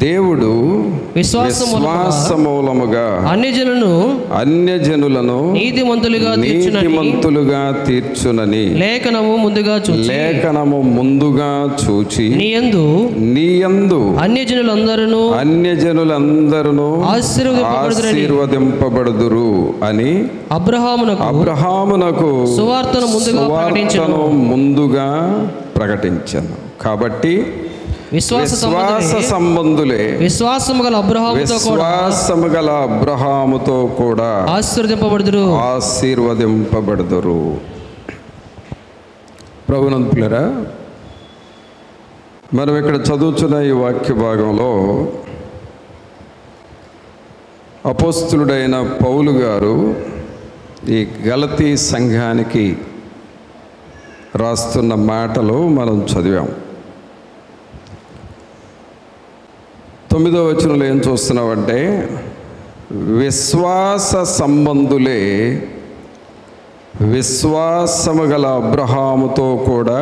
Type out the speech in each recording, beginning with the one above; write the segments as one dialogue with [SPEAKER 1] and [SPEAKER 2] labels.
[SPEAKER 1] దేవుడు విశ్వాసమూలముగా అన్యజనులను నీతిమంతులుగా తీర్చునని లేఖనము ముందుగా చూచి నీయందు అన్యజనులందరూ ఆశీర్వదింపబడుదురు అని అబ్రహామునకు సువార్తను ముందుగా ప్రకటించాను. కాబట్టి విశ్వాస సంబంధులే విశ్వాసము గల అబ్రహాముతో కూడా ఆశీర్వదింపబడుదురు. ప్రభునంతులారా, మనం ఇక్కడ చదువుతున్న ఈ వాక్య భాగంలో అపోస్తలుడైన పౌలు గారు ఈ గలతీ సంఘానికి రాస్తున్న మాటలు మనం చదివాం. 9వ వచనంలో ఏం చూస్తున్నామంటే, విశ్వాస సంబంధులే విశ్వాసము గల అబ్రహాముతో కూడా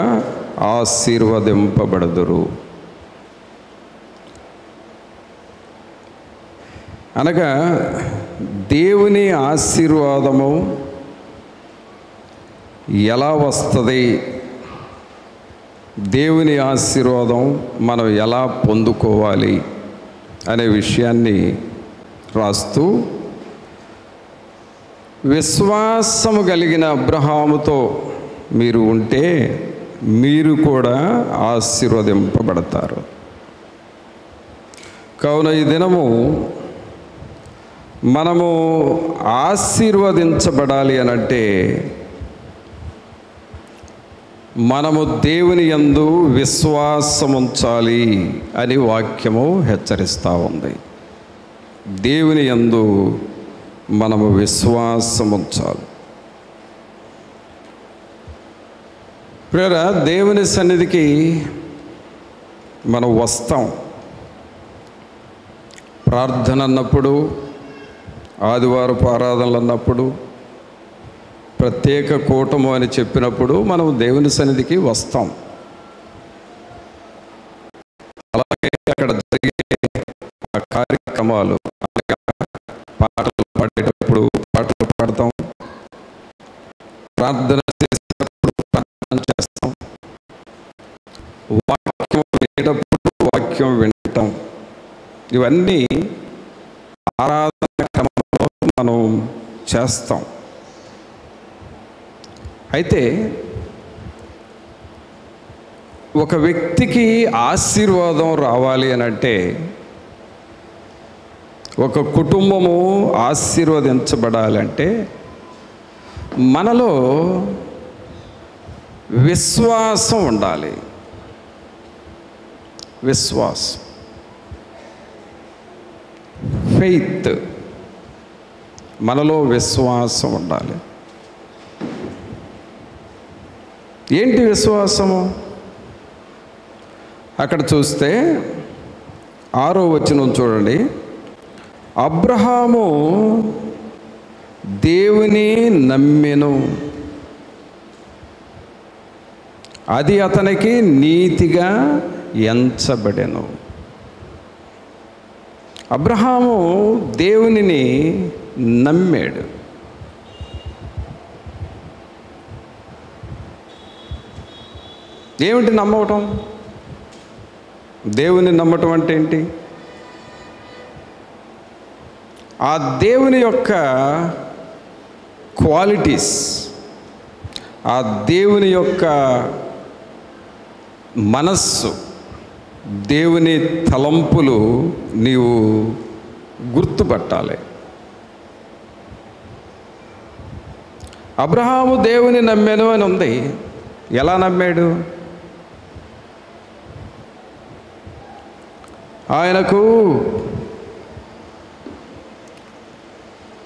[SPEAKER 1] ఆశీర్వదింపబడుదురు. అనగా దేవుని ఆశీర్వాదము ఎలా వస్తుంది, దేవుని ఆశీర్వాదం మనం ఎలా పొందుకోవాలి అనే విషయాన్ని రాస్తూ, విశ్వాసము కలిగిన అబ్రహాముతో మీరు ఉంటే మీరు కూడా ఆశీర్వదింపబడతారు. కావున ఈ దినము మనము ఆశీర్వదించబడాలి అనంటే మనము దేవుని యందు విశ్వాసముంచాలి అని వాక్యము హెచ్చరిస్తూ ఉంది. దేవుని యందు మనము విశ్వాసముంచాలి. ప్రియరా, దేవుని సన్నిధికి మనం వస్తాం. ప్రార్థన అన్నప్పుడు, ఆదివారపు ఆరాధనలు అన్నప్పుడు, ప్రత్యేక కూటము అని చెప్పినప్పుడు మనం దేవుని సన్నిధికి వస్తాం. అలాగే అక్కడ జరిగే ఆ కార్యక్రమాలు, పాటలు పాడేటప్పుడు పాటలు పాడతాం, ప్రార్థన చేసేటప్పుడు ప్రార్థన చేస్తాం, వాక్యం వినేటప్పుడు వాక్యం వింటాం. ఇవన్నీ ఆరాధన క్రమంలో మనం చేస్తాం. అయితే ఒక వ్యక్తికి ఆశీర్వాదం రావాలి అనంటే, ఒక కుటుంబము ఆశీర్వదించబడాలంటే మనలో విశ్వాసం ఉండాలి. విశ్వాసం, ఫెయిత్, మనలో విశ్వాసం ఉండాలి. ఏంటి విశ్వాసము? అక్కడ చూస్తే 6వ వచనం చూడండి. అబ్రహాము దేవుని నమ్మెను, అది అతనికి నీతిగా ఎంచబడెను. అబ్రహాము దేవునిని నమ్మాడు. ఏమిటి నమ్మటం? దేవుని నమ్మటం అంటే ఏంటి? ఆ దేవుని యొక్క క్వాలిటీస్, ఆ దేవుని యొక్క మనస్సు, దేవుని తలంపులు నీవు గుర్తుపట్టాలి. అబ్రహాము దేవుని నమ్మాను అని ఉంది. ఎలా నమ్మాడు? ఆయనకు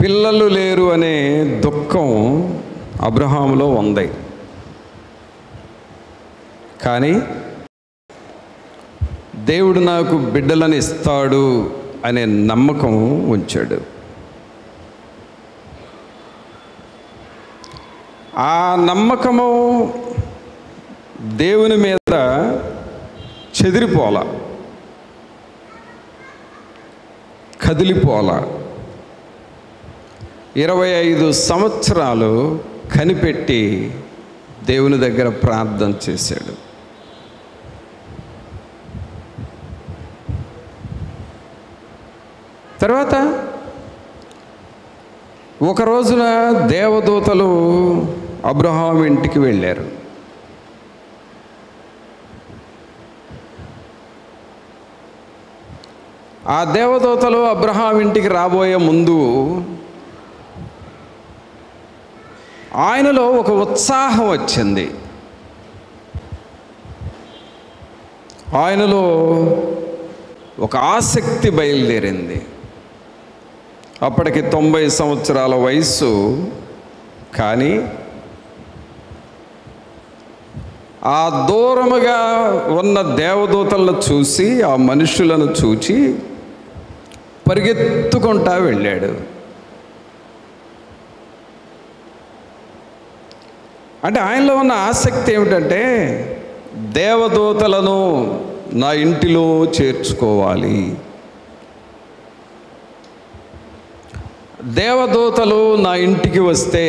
[SPEAKER 1] పిల్లలు లేరు అనే దుఃఖం అబ్రహాములో ఉంది. కానీ దేవుడు నాకు బిడ్డలను ఇస్తాడు అనే నమ్మకం ఉంచాడు. ఆ నమ్మకము దేవుని మీద చెదిరిపోలా. కదిలిపోలా. 25 సంవత్సరాలు కనిపెట్టి దేవుని దగ్గర ప్రార్థన చేశాడు. తర్వాత ఒక రోజున దేవదూతలు అబ్రహాము ఇంటికి వెళ్ళారు. ఆ దేవదూతలు అబ్రహాము ఇంటికి రాబోయే ముందు ఆయనలో ఒక ఉత్సాహం వచ్చింది. ఆయనలో ఒక ఆసక్తి బయలుదేరింది. అప్పటికి 90 సంవత్సరాల వయస్సు. కానీ ఆ దూరముగా ఉన్న దేవదూతలను చూసి, ఆ మనుషులను చూచి పరిగెత్తుకుంటా వెళ్ళాడు. అంటే ఆయనలో ఉన్న ఆసక్తి ఏమిటంటే, దేవదూతలను నా ఇంటిలో చేర్చుకోవాలి, దేవదూతలు నా ఇంటికి వస్తే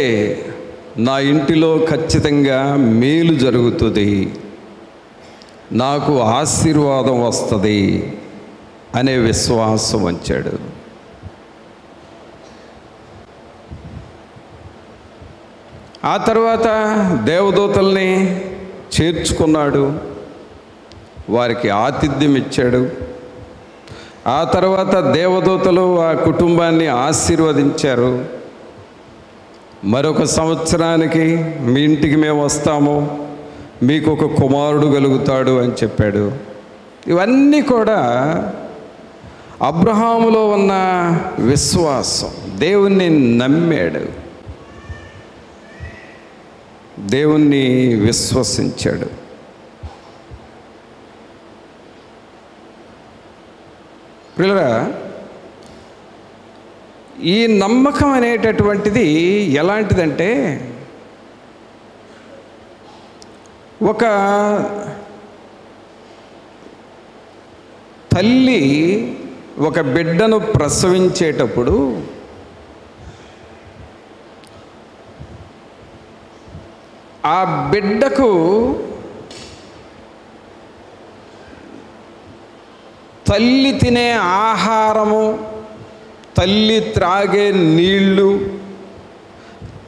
[SPEAKER 1] నా ఇంటిలో ఖచ్చితంగా మేలు జరుగుతుంది, నాకు ఆశీర్వాదం వస్తుంది అనే విశ్వాసం వచ్చాడు. ఆ తర్వాత దేవదూతల్ని చేర్చుకున్నాడు, వారికి ఆతిథ్యం ఇచ్చాడు. ఆ తర్వాత దేవదూతలు ఆ కుటుంబాన్ని ఆశీర్వదించారు. మరొక సంవత్సరానికి మీ ఇంటికి మేము వస్తాము, మీకు ఒక కుమారుడు కలుగుతాడు అని చెప్పాడు. ఇవన్నీ కూడా అబ్రహాములో ఉన్న విశ్వాసం. దేవుణ్ణి నమ్మాడు, దేవుణ్ణి విశ్వసించాడు. ప్రియులారా, ఈ నమ్మకం అనేటటువంటిది ఎలాంటిదంటే, ఒక తల్లి ఒక బిడ్డను ప్రసవించేటప్పుడు ఆ బిడ్డకు తల్లి తినే ఆహారము, తల్లి త్రాగే నీళ్ళు,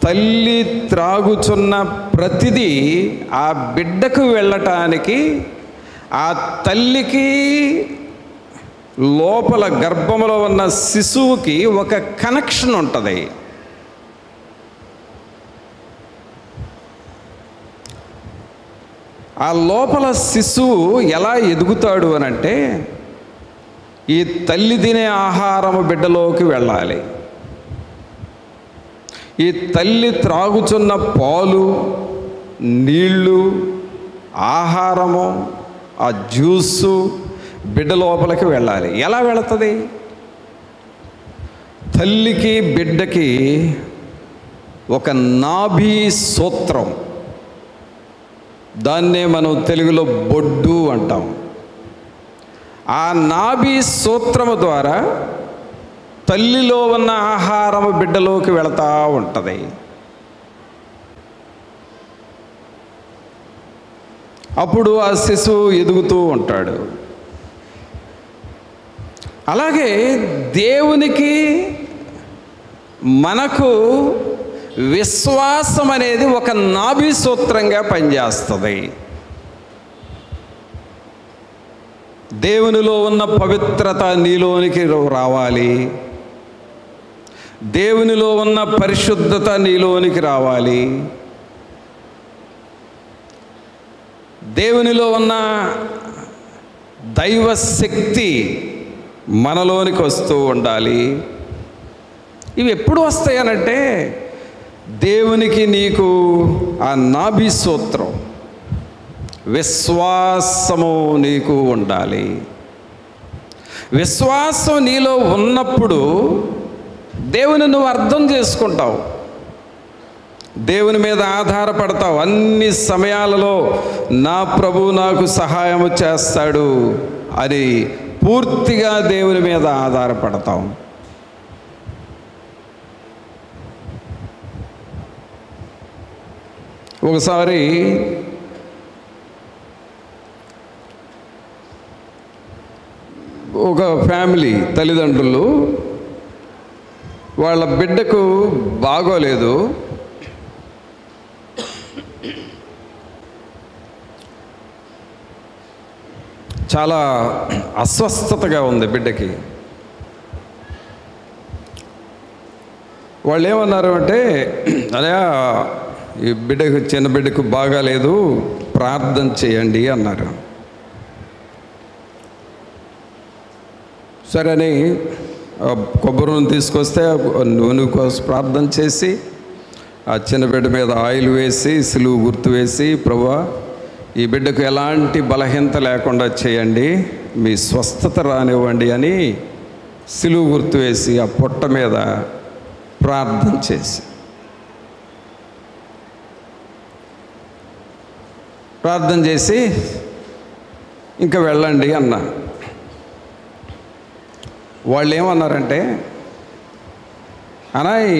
[SPEAKER 1] తల్లి త్రాగుచున్న ప్రతిదీ ఆ బిడ్డకు వెళ్ళటానికి, ఆ తల్లికి లోపల గర్భంలో ఉన్న శిశువుకి ఒక కనెక్షన్ ఉంటుంది. ఆ లోపల శిశువు ఎలా ఎదుగుతాడు అనంటే, ఈ తల్లి తినే ఆహారము బిడ్డలోకి వెళ్ళాలి, ఈ తల్లి త్రాగుచున్న పాలు, నీళ్ళు, ఆహారము, ఆ జ్యూసు బిడ్డ లోపలికి వెళ్ళాలి. ఎలా వెళుతుంది? తల్లికి బిడ్డకి ఒక నాభి సూత్రం, దాన్నే మనం తెలుగులో బొడ్డు అంటాం. ఆ నాభి సూత్రము ద్వారా తల్లిలో ఉన్న ఆహారము బిడ్డలోకి వెళతా ఉంటుంది. అప్పుడు ఆ శిశువు ఎదుగుతూ ఉంటాడు. అలాగే దేవునికి మనకు విశ్వాసం అనేది ఒక నాభి సూత్రంగా పనిచేస్తుంది. దేవునిలో ఉన్న పవిత్రత నీలోనికి రావాలి, దేవునిలో ఉన్న పరిశుద్ధత నీలోనికి రావాలి, దేవునిలో ఉన్న దైవ శక్తి మనలోనికి వస్తూ ఉండాలి. ఇవి ఎప్పుడు వస్తాయనంటే, దేవునికి నీకు ఆ నాభి సూత్రం విశ్వాసము నీకు ఉండాలి. విశ్వాసం నీలో ఉన్నప్పుడు దేవుని నువ్వు అర్థం చేసుకుంటావు, దేవుని మీద ఆధారపడతావు. అన్ని సమయాలలో నా ప్రభు నాకు సహాయము చేస్తాడు అని పూర్తిగా దేవుని మీద ఆధారపడతాం. ఒకసారి ఒక ఫ్యామిలీ తల్లిదండ్రులు వాళ్ళ బిడ్డకు బాగోలేదు. చాలా అస్వస్థతగా ఉంది బిడ్డకి. వాళ్ళు ఏమన్నారు అంటే, అదే ఈ బిడ్డకు, చిన్న బిడ్డకు బాగాలేదు, ప్రార్థన చేయండి అన్నారు. సరే అని కొబ్బరి నూనె తీసుకొస్తే నూనె కోసం ప్రార్థన చేసి ఆ చిన్న బిడ్డ మీద ఆయిల్ వేసి సిలువ గుర్తు వేసి, ప్రభువా ఈ బిడ్డకు ఎలాంటి బలహీనత లేకుండా చేయండి, మీ స్వస్థత రానివ్వండి అని సిలువ గుర్తు వేసి ఆ పొట్ట మీద ప్రార్థన చేసి, ఇంకా వెళ్ళండి అన్న. వాళ్ళు ఏమన్నారంటే, అనాయ్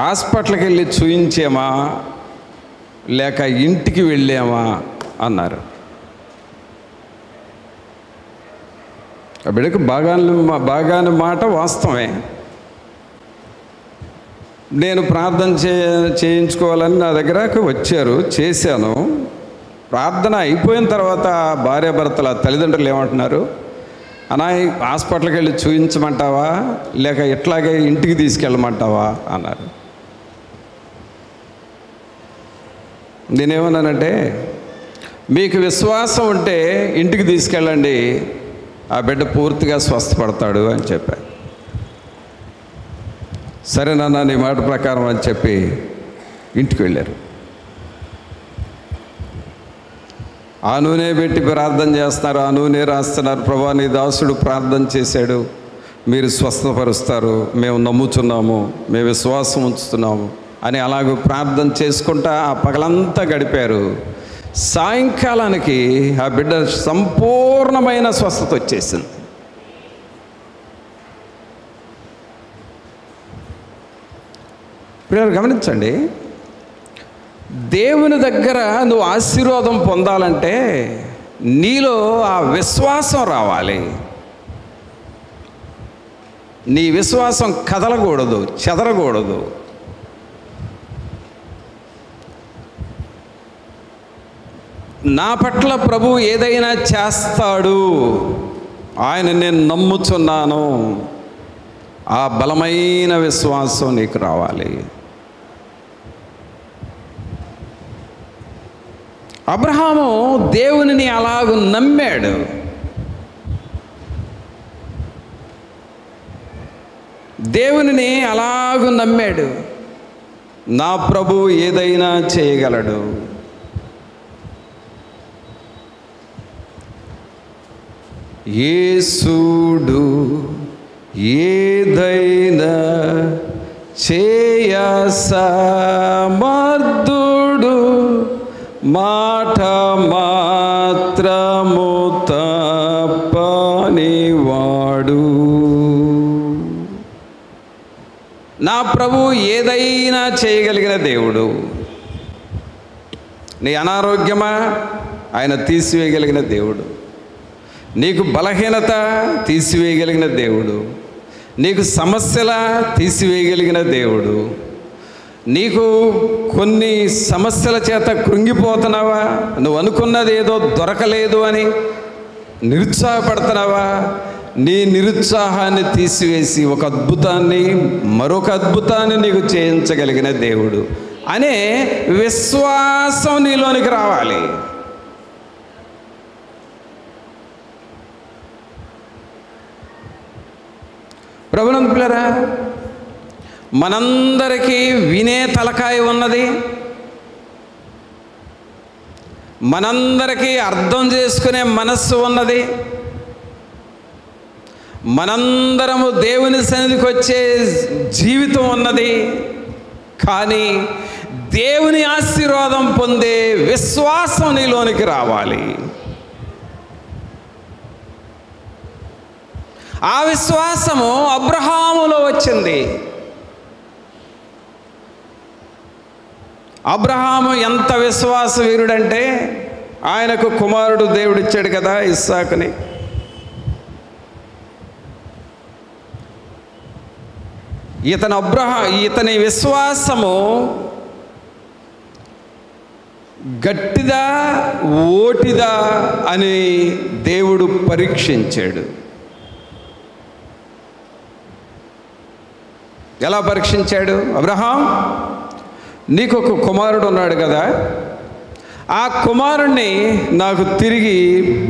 [SPEAKER 1] హాస్పిటల్కి వెళ్ళి చూయించామా లేక ఇంటికి వెళ్ళామా అన్నారు. ఆ బిడ్డకు బాగానే మాట వాస్తవమే. నేను ప్రార్థన చేయించుకోవాలని నా దగ్గరకు వచ్చారు, చేశాను. ప్రార్థన అయిపోయిన తర్వాత భార్యాభర్తల తల్లిదండ్రులు ఏమంటున్నారు, అనాయ్ హాస్పిటల్కి వెళ్ళి చూయించమంటావా లేక ఇట్లాగే ఇంటికి తీసుకెళ్ళమంటావా అన్నారు. నేనేమన్నానంటే, మీకు విశ్వాసం ఉంటే ఇంటికి తీసుకెళ్ళండి, ఆ బిడ్డ పూర్తిగా స్వస్థపడతాడు అని చెప్పాను. సరేనన్నా నీ మాట ప్రకారం అని చెప్పి ఇంటికి వెళ్ళారు. ఆ నూనె పెట్టి ప్రార్థన చేస్తున్నారు, ఆ నూనె రాస్తున్నారు, ప్రభువా నీ దాసుడు ప్రార్థన చేశాడు, మీరు స్వస్థపరుస్తారు, మేము నమ్ముతున్నాము, మేము విశ్వాసం ఉంచుతున్నాము అని అలాగూ ప్రార్థన చేసుకుంటా ఆ పగలంతా గడిపారు. సాయంకాలానికి ఆ బిడ్డ సంపూర్ణమైన స్వస్థత వచ్చేసింది. ప్రియులారా గమనించండి, దేవుని దగ్గర నువ్వు ఆశీర్వాదం పొందాలంటే నీలో ఆ విశ్వాసం రావాలి. నీ విశ్వాసం కదలకూడదు, చెదరకూడదు. నా పట్ల ప్రభు ఏదైనా చేస్తాడు, ఆయన నేను నమ్ముచున్నాను, ఆ బలమైన విశ్వాసం నీకు రావాలి. అబ్రహాము దేవునిని అలాగూ నమ్మాడు. దేవునిని అలాగూ నమ్మాడు. నా ప్రభు ఏదైనా చేయగలడు. యేసుడు ఏదైనా చేయ సమర్థుడు, మాట మాత్రము తప్పనివాడు. నా ప్రభు ఏదైనా చేయగలిగిన దేవుడు. నీ అనారోగ్యమా ఆయన తీసివేయగలిగిన దేవుడు. నీకు బలహీనత తీసివేయగలిగిన దేవుడు. నీకు సమస్యల తీసివేయగలిగిన దేవుడు. నీకు కొన్ని సమస్యల చేత కృంగిపోతున్నావా, నువ్వు అనుకున్నది ఏదో దొరకలేదు అని నిరుత్సాహపడుతున్నావా, నీ నిరుత్సాహాన్ని తీసివేసి ఒక అద్భుతాన్ని, మరొక అద్భుతాన్ని నీకు చేయించగలిగిన దేవుడు అనే విశ్వాసం నీలోనికి రావాలి. ప్రభునందు పిల్లరా, మనందరికీ వినే తలకాయ ఉన్నది, మనందరికీ అర్థం చేసుకునే మనస్సు ఉన్నది, మనందరము దేవుని సన్నిధికి వచ్చే జీవితం ఉన్నది. కానీ దేవుని ఆశీర్వాదం పొందే విశ్వాసం నీలోనికి రావాలి. ఆ విశ్వాసము అబ్రహాములో వచ్చింది. అబ్రహాము ఎంత విశ్వాస వీరుడంటే ఆయనకు కుమారుడు దేవుడిచ్చాడు కదా, ఇస్సాకుని. ఇతని విశ్వాసము గట్టిదా ఓటిదా అని దేవుడు పరీక్షించాడు. ఎలా పరీక్షించాడు? అబ్రహాం, నీకు ఒక కుమారుడు ఉన్నాడు కదా, ఆ కుమారుణ్ణి నాకు తిరిగి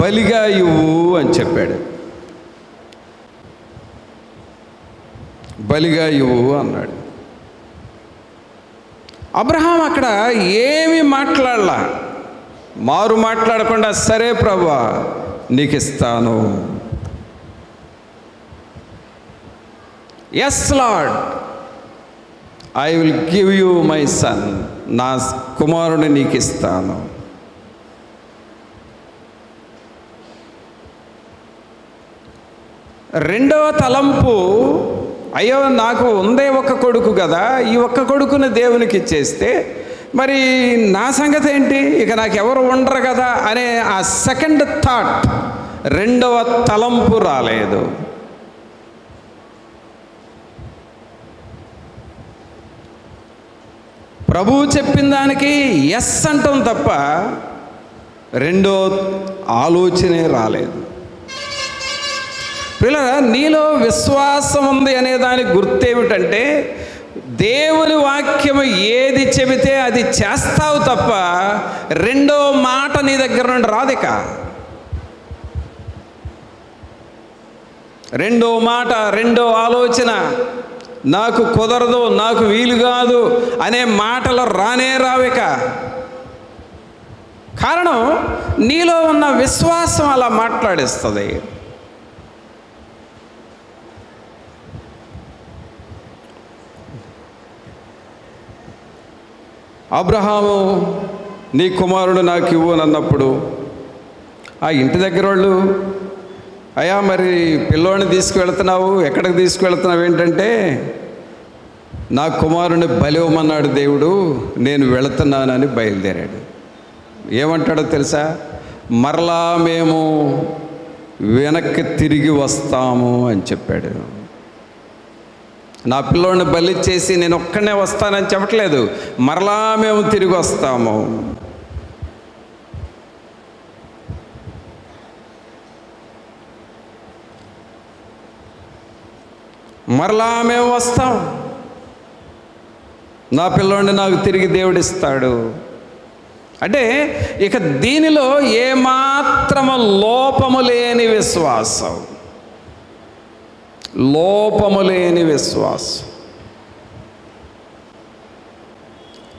[SPEAKER 1] బలిగా ఇవ్వు అని చెప్పాడు. బలిగా ఇవ్వు అన్నాడు. అబ్రహాం అక్కడ ఏమీ మాట్లాడలా, మారు మాట్లాడకుండా సరే ప్రభువా నీకు ఇస్తాను, yes lord I will give you my son, నా కుమారుని నీకు ఇస్తాను. రెండవ తలంపు, అయ్యో నాకు ఉందే ఒక్క కొడుకు కదా, ఈ ఒక్క కొడుకుని దేవునికి ఇచ్చేస్తే మరి నా సంగతి ఏంటి, ఇక నాకు ఎవరు ఉండరు కదా అనే ఆ సెకండ్ థాట్, రెండవ తలంపు రాలేదు. ప్రభువు చెప్పిన దానికి ఎస్ అంటాం తప్ప రెండో ఆలోచనే రాలేదు. పిల్లరా, నీలో విశ్వాసం ఉంది అనే దానికి గుర్తేమిటంటే దేవుని వాక్యము ఏది చెబితే అది చేస్తావు తప్ప రెండో మాట నీ దగ్గర నుండి రాదిక. రెండో మాట, రెండో ఆలోచన, నాకు కుదరదు, నాకు వీలు కాదు అనే మాటలు రానే రావిక. కారణం నీలో ఉన్న విశ్వాసం అలా మాట్లాడిస్తుంది. అబ్రహాము నీ కుమారుడు నాకు ఇవ్వు అన్నప్పుడు ఆ ఇంటి దగ్గర వాళ్ళు, అయ్యా మరి పిల్లోడిని తీసుకువెళ్తున్నావు, ఎక్కడికి తీసుకువెళ్తున్నావు ఏంటంటే, నా కుమారుని బలివ్వమన్నాడు దేవుడు, నేను వెళుతున్నానని బయలుదేరాడు. ఏమంటాడో తెలుసా? మరలా మేము వెనక్కి తిరిగి వస్తాము అని చెప్పాడు. నా పిల్లోడిని బలిచ్చేసి నేను ఒక్కడనే వస్తానని చెప్పట్లేదు, మరలా మేము తిరిగి వస్తాము. మరలా మేము వస్తాం, నా పిల్లోడిని నాకు తిరిగి దేవుడిస్తాడు. అంటే ఇక దీనిలో ఏమాత్రము లోపము లేని విశ్వాసం, లోపము లేని విశ్వాసం.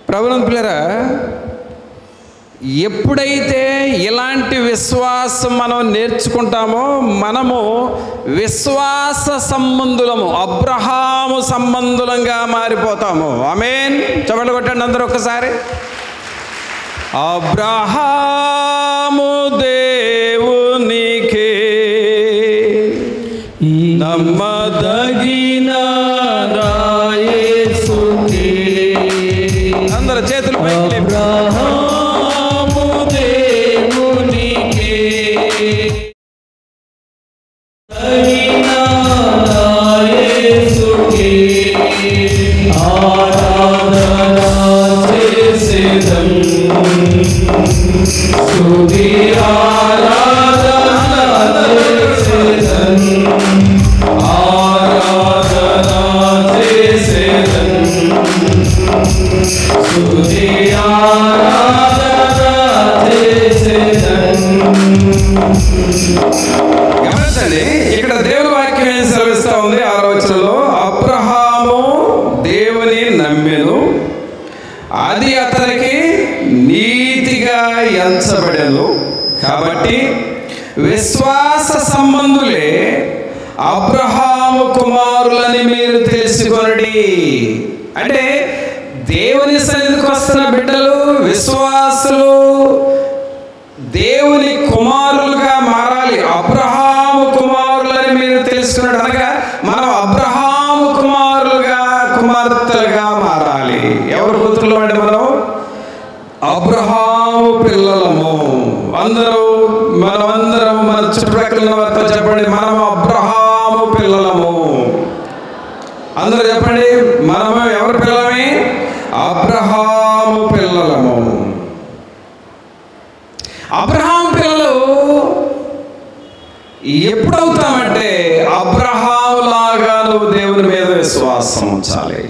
[SPEAKER 1] ప్రభువుని పిల్లరా, ఎప్పుడైతే ఇలాంటి విశ్వాసం మనం నేర్చుకుంటామో మనము విశ్వాస సంబంధులము, అబ్రహాము సంబంధులంగా మారిపోతాము. ఆమేన్. చప్పట్లు కొట్టండి అందరూ ఒక్కసారి. అబ్రహాము దేవునికే నమ్మదగిన యేసుకే. అందరూ చేతులు పైకి లేపి అబ్రహాము దేవునికే నమ్మదగిన యేసుకే ఆరాధన చేసేదం, స్తుతి ఆరాధన చేసేదం, ఆరాధన చేసేదం, స్తుతి ఆరాధన చేసేదం. గమనించండి, ఇక్కడ దేవుని వాక్యం ఏం సెలవిస్తా ఉంది? ఆ రోజుల్లో అబ్రహాము దేవుని నమ్మెను, అది అతనికి నీతిగా ఎంచబడెను. కాబట్టి విశ్వాస సంబంధులే అబ్రహాము కుమారులని మీరు తెలుసుకొనండి. అంటే దేవుని సన్నిధికి వస్తున్న బిడ్డలు, విశ్వాసులు దేవుని కుమారులుగా మారాలి. అబ్రహాము కుమారులని మీరు తెలుసు చేసుకున్నాడు. అనగా మనం అబ్రహాము కుమార్తెలుగా మారాలి. ఎవరు కూతురు అంటే మనం అబ్రహాము పిల్లలము. మనమందరం మన చుట్టుప్రక్కల వారితో చెప్పండి, మనం అబ్రహాము పిల్లలము. అందరూ చెప్పండి, మనము ఎవరి పిల్లలమే? అబ్రహాము పిల్లలము. అబ్రహాము పిల్లలు ఎప్పుడవుతామంటే అబ్రహాము లాగా నువ్వు దేవుని మీద విశ్వాసం ఉంచాలి.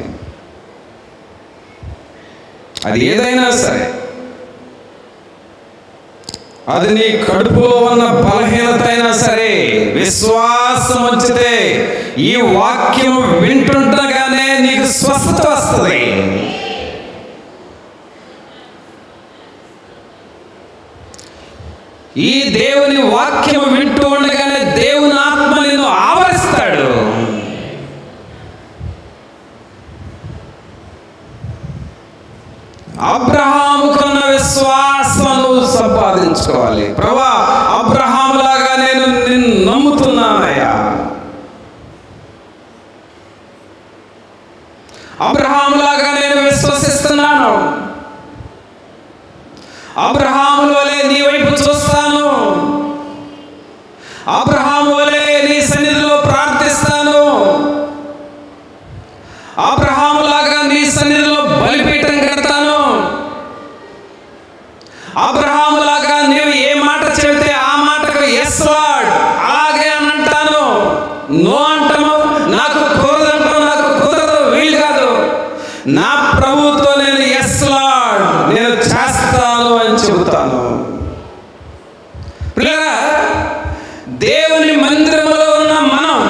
[SPEAKER 1] అది ఏదైనా సరే, అది నీ కడుపులో ఉన్న బలహీనత అయినా సరే, విశ్వాసం ఉంచితే ఈ వాక్యం వింటుండగానే నీకు స్వస్థత వస్తుంది. ఈ దేవుని వాక్యం వింటూ ఉండగానే దేవుని ఆత్మ నిన్ను ఆవరిస్తాడు. అబ్రహాముకున్న విశ్వాసం సంపాదించుకోవాలి. ప్రభువా, అబ్రహాము లాగా నేను నిన్ను నమ్ముతున్నానయ్యా. అబ్రహాము లాగా నేను విశ్వసిస్తున్నాను. అబ్రహాము వలె నీ వైపు చూస్తాను. అబ్రహాము వలె నీ సన్నిధిలో ప్రార్థిస్తాను. అబ్రహాము లాగా నీ సన్నిధిలో బలిపీఠం కడతాను. అబ్రహాము లాగా నీవు ఏ మాట చెబితే ఆ మాటకు ఎస్ లార్డ్ అలాగే అని అంటాను. నో అంటాను, నాకు కుదరదంటాను, నాకు కుదరదు, వీలు కాదు. నా ప్రభువుతో నేను ఎస్ లార్డ్ నేను చేస్తాను అని చెబుతాను. పిల్లరా, దేవుని మందిరములో ఉన్న మనం,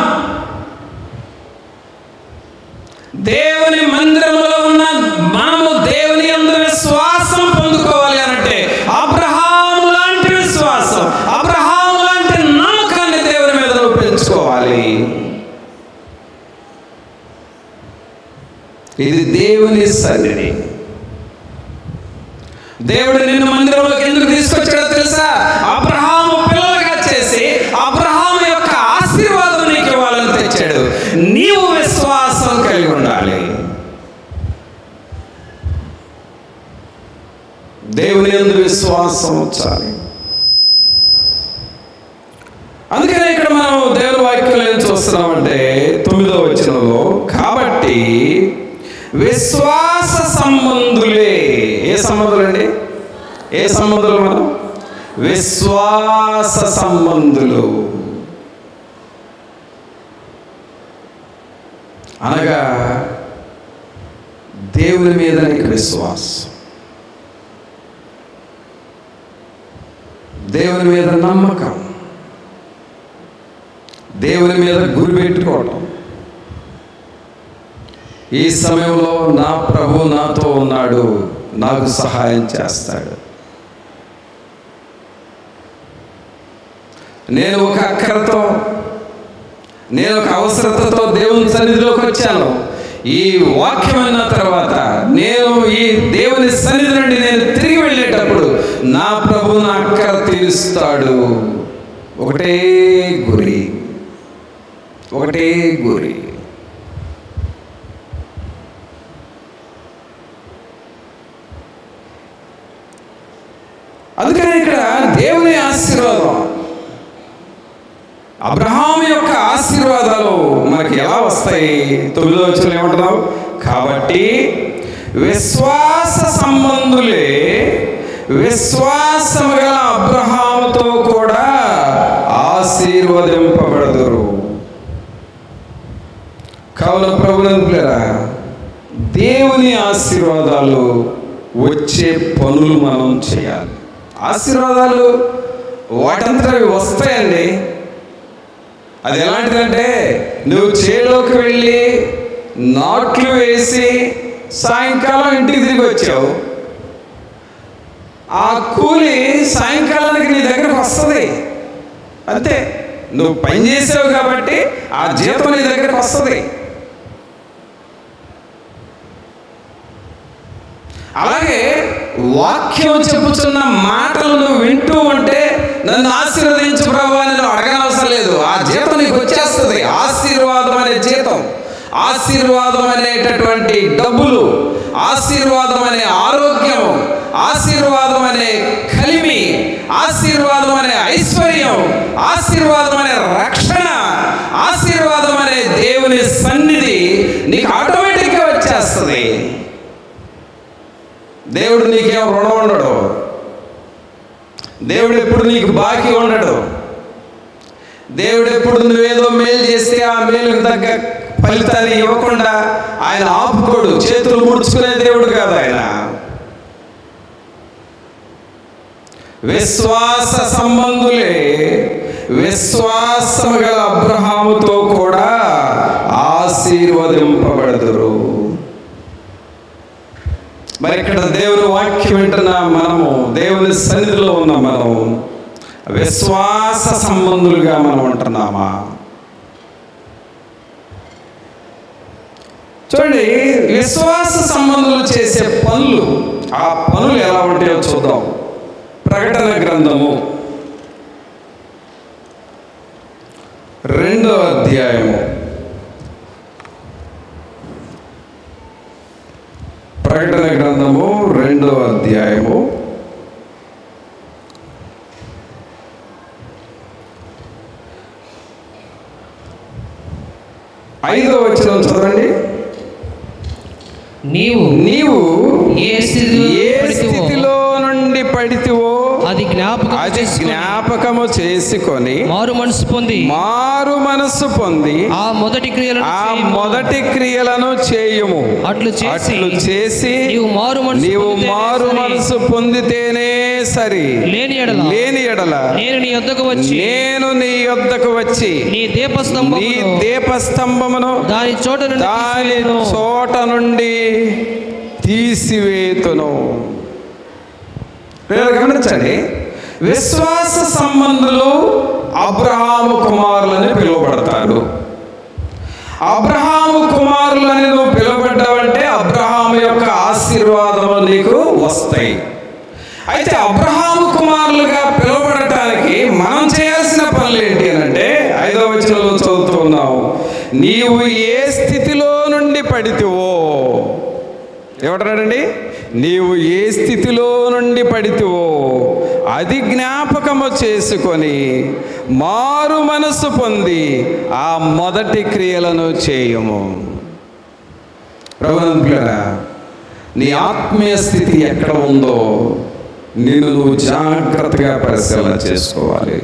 [SPEAKER 1] దేవుని మందిరములో ఉన్న మనము దేవుని యందు విశ్వాసం పొందుకోవాలి అంటే అబ్రహాము లాంటి విశ్వాసం, అబ్రహాము లాంటి నమ్మకాన్ని దేవుని మీద నువ్వు పెంచుకోవాలి. ఇది దేవుని సన్నిధి. దేవుడు నిన్ను మందిరంలోకి ఎందుకు తీసుకొచ్చాడో తెలుసా? అబ్రహాము పిల్లలుగా చేసి అబ్రహాము యొక్క ఆశీర్వాదం నీకు ఇవ్వాలని తెచ్చాడు. నీవు విశ్వాసం కలిగి ఉండాలి. దేవుని యందు విశ్వాసం ఉంచాలి. అందుకనే ఇక్కడ మనం దేవుని వాక్యం ఏం చూస్తున్నామంటే 9వ వచనంలో, కాబట్టి విశ్వాస సంబంధులే. ఏ సంబంధులండి? ఏ సంబంధులు? మనం విశ్వాస సంబంధులు. అనగా దేవుని మీద నీకు విశ్వాసం, దేవుని మీద నమ్మకం, దేవుని మీద గురి పెట్టుకోవటం. ఈ సమయంలో నా ప్రభు నాతో ఉన్నాడు, నాకు సహాయం చేస్తాడు. నేను ఒక అక్కరతో, నేను ఒక అవసరతతో దేవుని సన్నిధిలోకి వచ్చాను. ఈ వాక్యం విన్న తర్వాత నేను ఈ దేవుని సన్నిధి నుండి నేను తిరిగి వెళ్ళేటప్పుడు నా ప్రభు నా అక్కర తీరుస్తాడు. ఒకటే గురి, ఒకటే గురి. అందుకని ఇక్కడ దేవుని ఆశీర్వాదం, అబ్రహాము యొక్క ఆశీర్వాదాలు మనకి ఎలా వస్తాయి? 9వ వచనంలో ఏమంటున్నావు? కాబట్టి విశ్వాస సంబంధులే విశ్వాసము గల అబ్రహాముతో కూడా ఆశీర్వదింపబడదురు. కావున ప్రభునందులారా, దేవుని ఆశీర్వాదాలు వచ్చే పనులు మనం చేయాలి. ఆశీర్వాదాలు వాటంతటవి వస్తాయండి. అది ఎలాంటిదంటే, నువ్వు చేలోకి వెళ్ళి నాట్లు వేసి సాయంకాలం ఇంటికి తిరిగి వచ్చావు, ఆ కూలి సాయంకాలానికి నీ దగ్గరకు వస్తుంది. అంతే, నువ్వు పని చేసావు కాబట్టి ఆ జీతం నీ దగ్గరకు వస్తుంది. అలాగే వాక్యం చెప్పుచున్న మాటలు నువ్వు వింటూ ఉంటే, నన్ను ఆశీర్వదించు ప్రభువా అని నువ్వు అడగనవసరం లేదు, ఆ జీతం నీకు వచ్చేస్తుంది. ఆశీర్వాదం అనేటటువంటి డబ్బులు, ఆశీర్వాదం అనే ఆరోగ్యం, ఆశీర్వాదం అనే కలిమి, ఆశీర్వాదం అనే ఐశ్వర్యం, ఆశీర్వాదం అనే రక్షణ, ఆశీర్వాదం అనే దేవుని సన్నిధి నీకు ఆటోమేటిక్గా వచ్చేస్తుంది. దేవుడు నీకేం రుణం ఉండడు. దేవుడు ఎప్పుడు నీకు బాకీ ఉండడు. దేవుడు ఎప్పుడు నువ్వేదో మేలు చేస్తే ఆ మేలుకు తగ్గ ఫలితాన్ని ఇవ్వకుండా ఆయన ఆపుకోడు. చేతులు ముడుచుకునే దేవుడు కాదు ఆయన. విశ్వాస సంబంధులే విశ్వాసము గల అబ్రహాముతో కూడా ఆశీర్వదింపబడదురు. మరి ఇక్కడ దేవుని వాక్యం వింటున్న మనము, దేవుని సన్నిధిలో ఉన్న మనము విశ్వాస సంబంధులుగా మనం ఉంటున్నామా? చూడండి, విశ్వాస సంబంధులు చేసే పనులు, ఆ పనులు ఎలా ఉంటాయో చూద్దాం. ప్రకటన గ్రంథము 2వ అధ్యాయము. ప్రకటన గ్రంథము 2వ అధ్యాయము 5వ వచనం చదవండి. నీవు ఏ స్థితిలో నుండి పడితివో అది జ్ఞాపకము చేసుకొని మారు మనసు పొంది ఆ మొదటి క్రియలను చేయుము. అట్లు చేసి నీవు మారు మనసు పొందితేనే సరి. లేని ఎడల నేను నీ యొద్దకు వచ్చి నీ దీపస్తంభమును దాని చోట నుండి తీసివేతును. గమనించండి, విశ్వాస సంబంధులు అబ్రహాము కుమారులని పిలువబడతారు. అబ్రహాము కుమారులని నువ్వు పిలువబడ్డావంటే అబ్రహాము యొక్క ఆశీర్వాదములు నీకు వస్తాయి. అయితే అబ్రహాము కుమారులుగా పిలువబడటానికి మనం చేయాల్సిన పనులు ఏంటి అంటే 5వ వచనంలో చదువుతూ ఉన్నావు. నీవు ఏ స్థితిలో నుండి పడితివో, ఏమంటాడండి? నీవు ఏ స్థితిలో నుండి పడితివో అది జ్ఞాపకము చేసుకొని మారు మనసు పొంది ఆ మొదటి క్రియలను చేయుము. ప్రభువులారా, నీ ఆత్మీయ స్థితి ఎక్కడ ఉందో నువ్వు జాగ్రత్తగా పరిశీలన చేసుకోవాలి.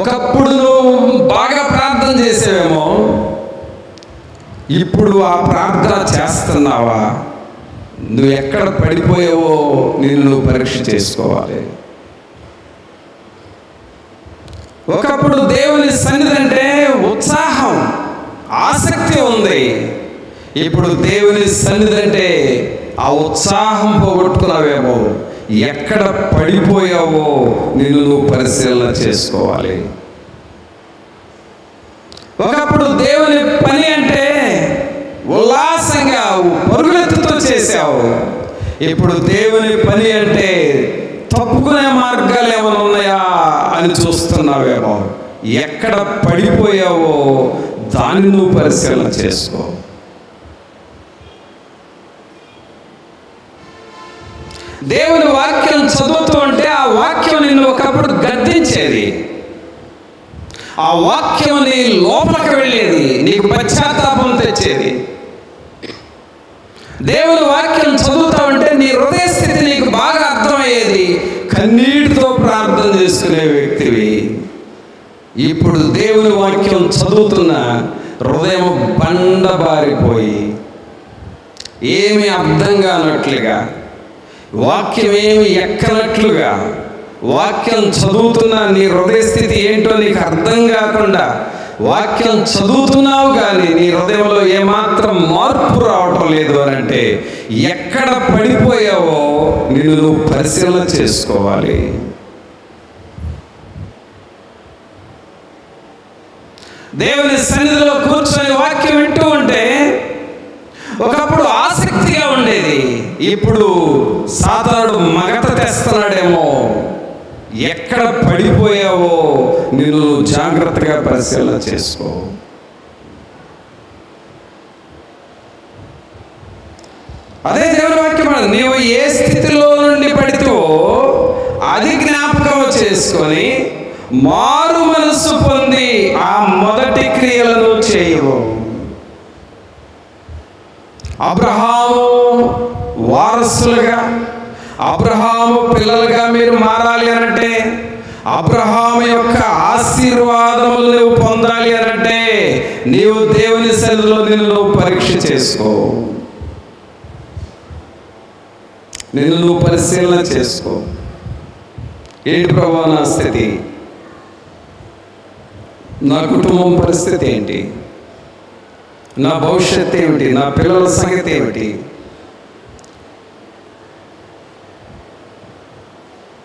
[SPEAKER 1] ఒకప్పుడు నువ్వు బాగా ప్రార్థన చేసేవేమో, ఇప్పుడు ఆ ప్రార్థన చేస్తున్నావా? నువ్వు ఎక్కడ పడిపోయావో నువ్వు పరీక్ష చేసుకోవాలి. ఒకప్పుడు దేవుని సన్నిధి అంటే ఉత్సాహం, ఆసక్తి ఉంది. ఇప్పుడు దేవుని సన్నిధి అంటే ఆ ఉత్సాహం పోగొట్టుకున్నావేమో, ఎక్కడ పడిపోయావో నువ్వు పరిశీలన చేసుకోవాలి. ఒకప్పుడు దేవుని పని అంటే ఉల్లాసంగా పరుగులెత్తుతో చేశావు. ఇప్పుడు దేవుని పని అంటే తప్పుకునే మార్గాలు ఏమైనా ఉన్నాయా అని చూస్తున్నావేమో. ఎక్కడ పడిపోయావో దాన్ని నువ్వు పరిశీలన చేసుకో. దేవుని వాక్యం చదువుతూ ఉంటే ఆ వాక్యం నిన్ను ఒకప్పుడు గద్దించేది, ఆ వాక్యం నీ లోపలికి వెళ్ళేది, నీకు పశ్చాత్తాపం తెచ్చేది. దేవుని వాక్యం చదువుతా ఉంటే నీ హృదయ స్థితి నీకు బాగా అర్థమయ్యేది. కన్నీటితో ప్రార్థన చేసుకునే వ్యక్తివి. ఇప్పుడు దేవుని వాక్యం చదువుతున్న హృదయం బండబారిపోయి ఏమి అర్థం కానట్లుగా, వాక్యం ఏమి ఎక్కనట్లుగా, వాక్యం చదువుతున్న నీ హృదయ స్థితి ఏంటో నీకు అర్థం కాకుండా వాక్యం చదువుతున్నావు కానీ నీ హృదయంలో ఏమాత్రం మార్పు రావటం లేదు అని అంటే ఎక్కడ పడిపోయావో నువ్వు పరిశీలన చేసుకోవాలి. దేవుని సన్నిధిలో కూర్చొని వాక్యం వింటూ ఉంటే ఒకప్పుడు ఆసక్తిగా ఉండేది, ఇప్పుడు సాతానుడు మగత తెస్తున్నాడేమో. ఎక్కడ పడిపోయావో నువ్వు జాగ్రత్తగా పరిశీలన చేసుకో. నీవు ఏ స్థితిలో నుండి పడితేవో అది జ్ఞాపకం చేసుకొని మారు మనస్సు పొంది ఆ మొదటి క్రియలను చేయవు. అబ్రహాము వారసులుగా, అబ్రహాము పిల్లలుగా మీరు మారాలి అనంటే, అబ్రహాము యొక్క ఆశీర్వాదములు నువ్వు పొందాలి అనంటే, నీవు దేవుని సన్నిధిలో నిన్ను నువ్వు పరీక్ష చేసుకో, నిన్ను నువ్వు పరిశీలన చేసుకో. ఏంటి ప్రభువా నా స్థితి? నా కుటుంబం పరిస్థితి ఏంటి? నా భవిష్యత్తు ఏమిటి? నా పిల్లల సంగతి ఏమిటి?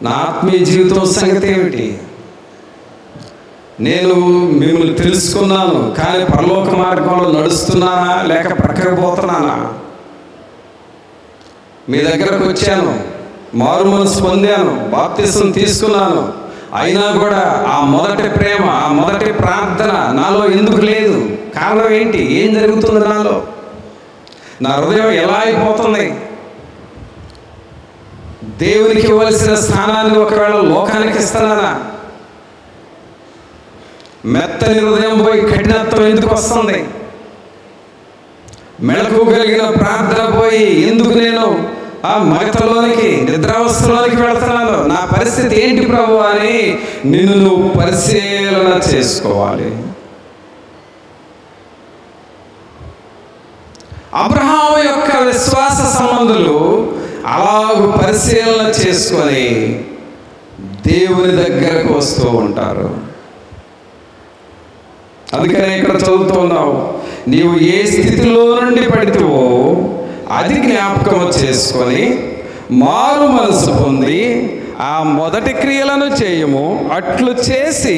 [SPEAKER 1] నా ఆత్మీయ జీవితం సంగతి ఏమిటి? నేను మిమ్మల్ని తెలుసుకున్నాను, కానీ పరలోక మార్గంలో నడుస్తున్నానా లేక ప్రక్కకు పోతున్నానా? మీ దగ్గరకు వచ్చాను, మారు మనసు పొందాను, బాప్తిసం తీసుకున్నాను, అయినా కూడా ఆ మొదటి ప్రేమ, ఆ మొదటి ప్రార్థన నాలో ఎందుకు లేదు? కారణం ఏంటి? ఏం జరుగుతుంది నాలో? నా హృదయం ఎలా అయిపోతుంది? దేవునికి ఇవ్వాల్సిన స్థానాన్ని ఒకవేళ లోకానికి ఇస్తున్నానా? మెత్తని హృదయం పోయి కఠినత్వం ఎందుకు వస్తుంది? మెళకు కలిగిన ప్రార్థన పోయి ఎందుకు నేను ఆ మగతలోనికి, నిద్రావస్థలోనికి వెళుతున్నాను? నా పరిస్థితి ఏంటి ప్రభు అని నిన్ను నువ్వు పరిశీలన చేసుకోవాలి. అబ్రహాము యొక్క విశ్వాస సంబంధులు అలాగూ పరిశీలన చేసుకొని దేవుని దగ్గరకు వస్తూ ఉంటారు. అందుకనే ఇక్కడ చదువుతూ ఉన్నావు, నీవు ఏ స్థితిలో నుండి పడితేవో అది జ్ఞాపకం చేసుకొని మారు మనసు పొంది ఆ మొదటి క్రియలను చేయము. అట్లు చేసి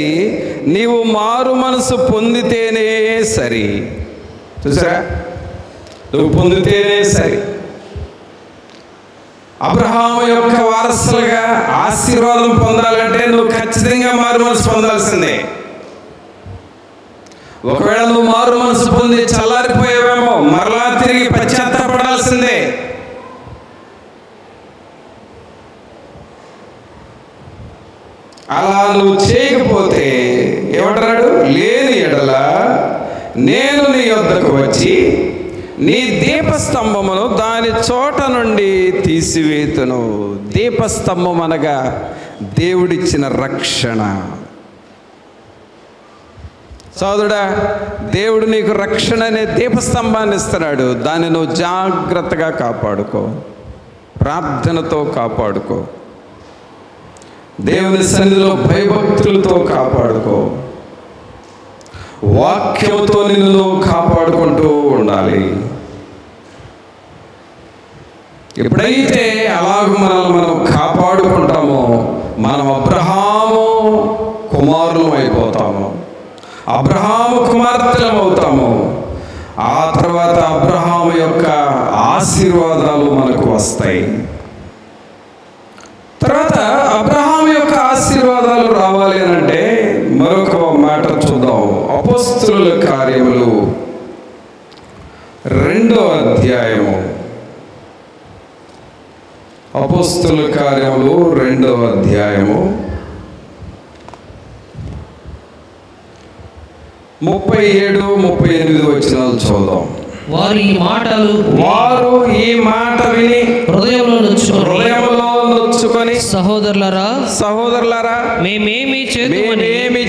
[SPEAKER 1] నీవు మారు మనసు పొందితేనే సరి. చూసారా, నువ్వు పొందితేనే సరి. అబ్రహాము యొక్క వారసులుగా ఆశీర్వాదం పొందాలంటే నువ్వు ఖచ్చితంగా మారు మనసు పొందాల్సిందే. ఒకవేళ నువ్వు మారు మనసు పొంది చల్లారిపోయావేమో, మరలా తిరిగి పశ్చాత్తాపడాల్సిందే. అలా నువ్వు చేయకపోతే ఏమంటున్నాడు? లేని ఎడల నేను నీ యొద్దకు వచ్చి నీ దీపస్తంభమును దాని చోట నుండి తీసివేతును. దీపస్తంభం అనగా దేవుడిచ్చిన రక్షణ. సోదరుడా, దేవుడు నీకు రక్షణ అనే దీపస్తంభాన్ని ఇస్తున్నాడు. దాన్ని నువ్వు జాగ్రత్తగా కాపాడుకో, ప్రార్థనతో కాపాడుకో, దేవుని సన్నిధిలో భయభక్తులతో కాపాడుకో, వాక్యముతో నిన్ను కాపాడుకుంటూ ఉండాలి. ఎప్పుడైతే అలాగ మనం కాపాడుకుంటామో మనం అబ్రహాము కుమారులం అయిపోతాము, అబ్రహాము కుమార్తెలం అవుతాము. ఆ తర్వాత అబ్రహాము యొక్క ఆశీర్వాదాలు మనకు వస్తాయి. తర్వాత అబ్రహాము యొక్క ఆశీర్వాదాలు రావాలి అంటే మరొక మాట చూద్దాం. అపోస్తలుల కార్యములు 2వ అధ్యాయము. అపోస్తలుల కార్యములు 2వ అధ్యాయము 37-38 వచనాలు చూద్దాం.
[SPEAKER 2] వారు ఈ మాట విని హృదయంలో నొచ్చుకొని సహోదరులారా మేమేమి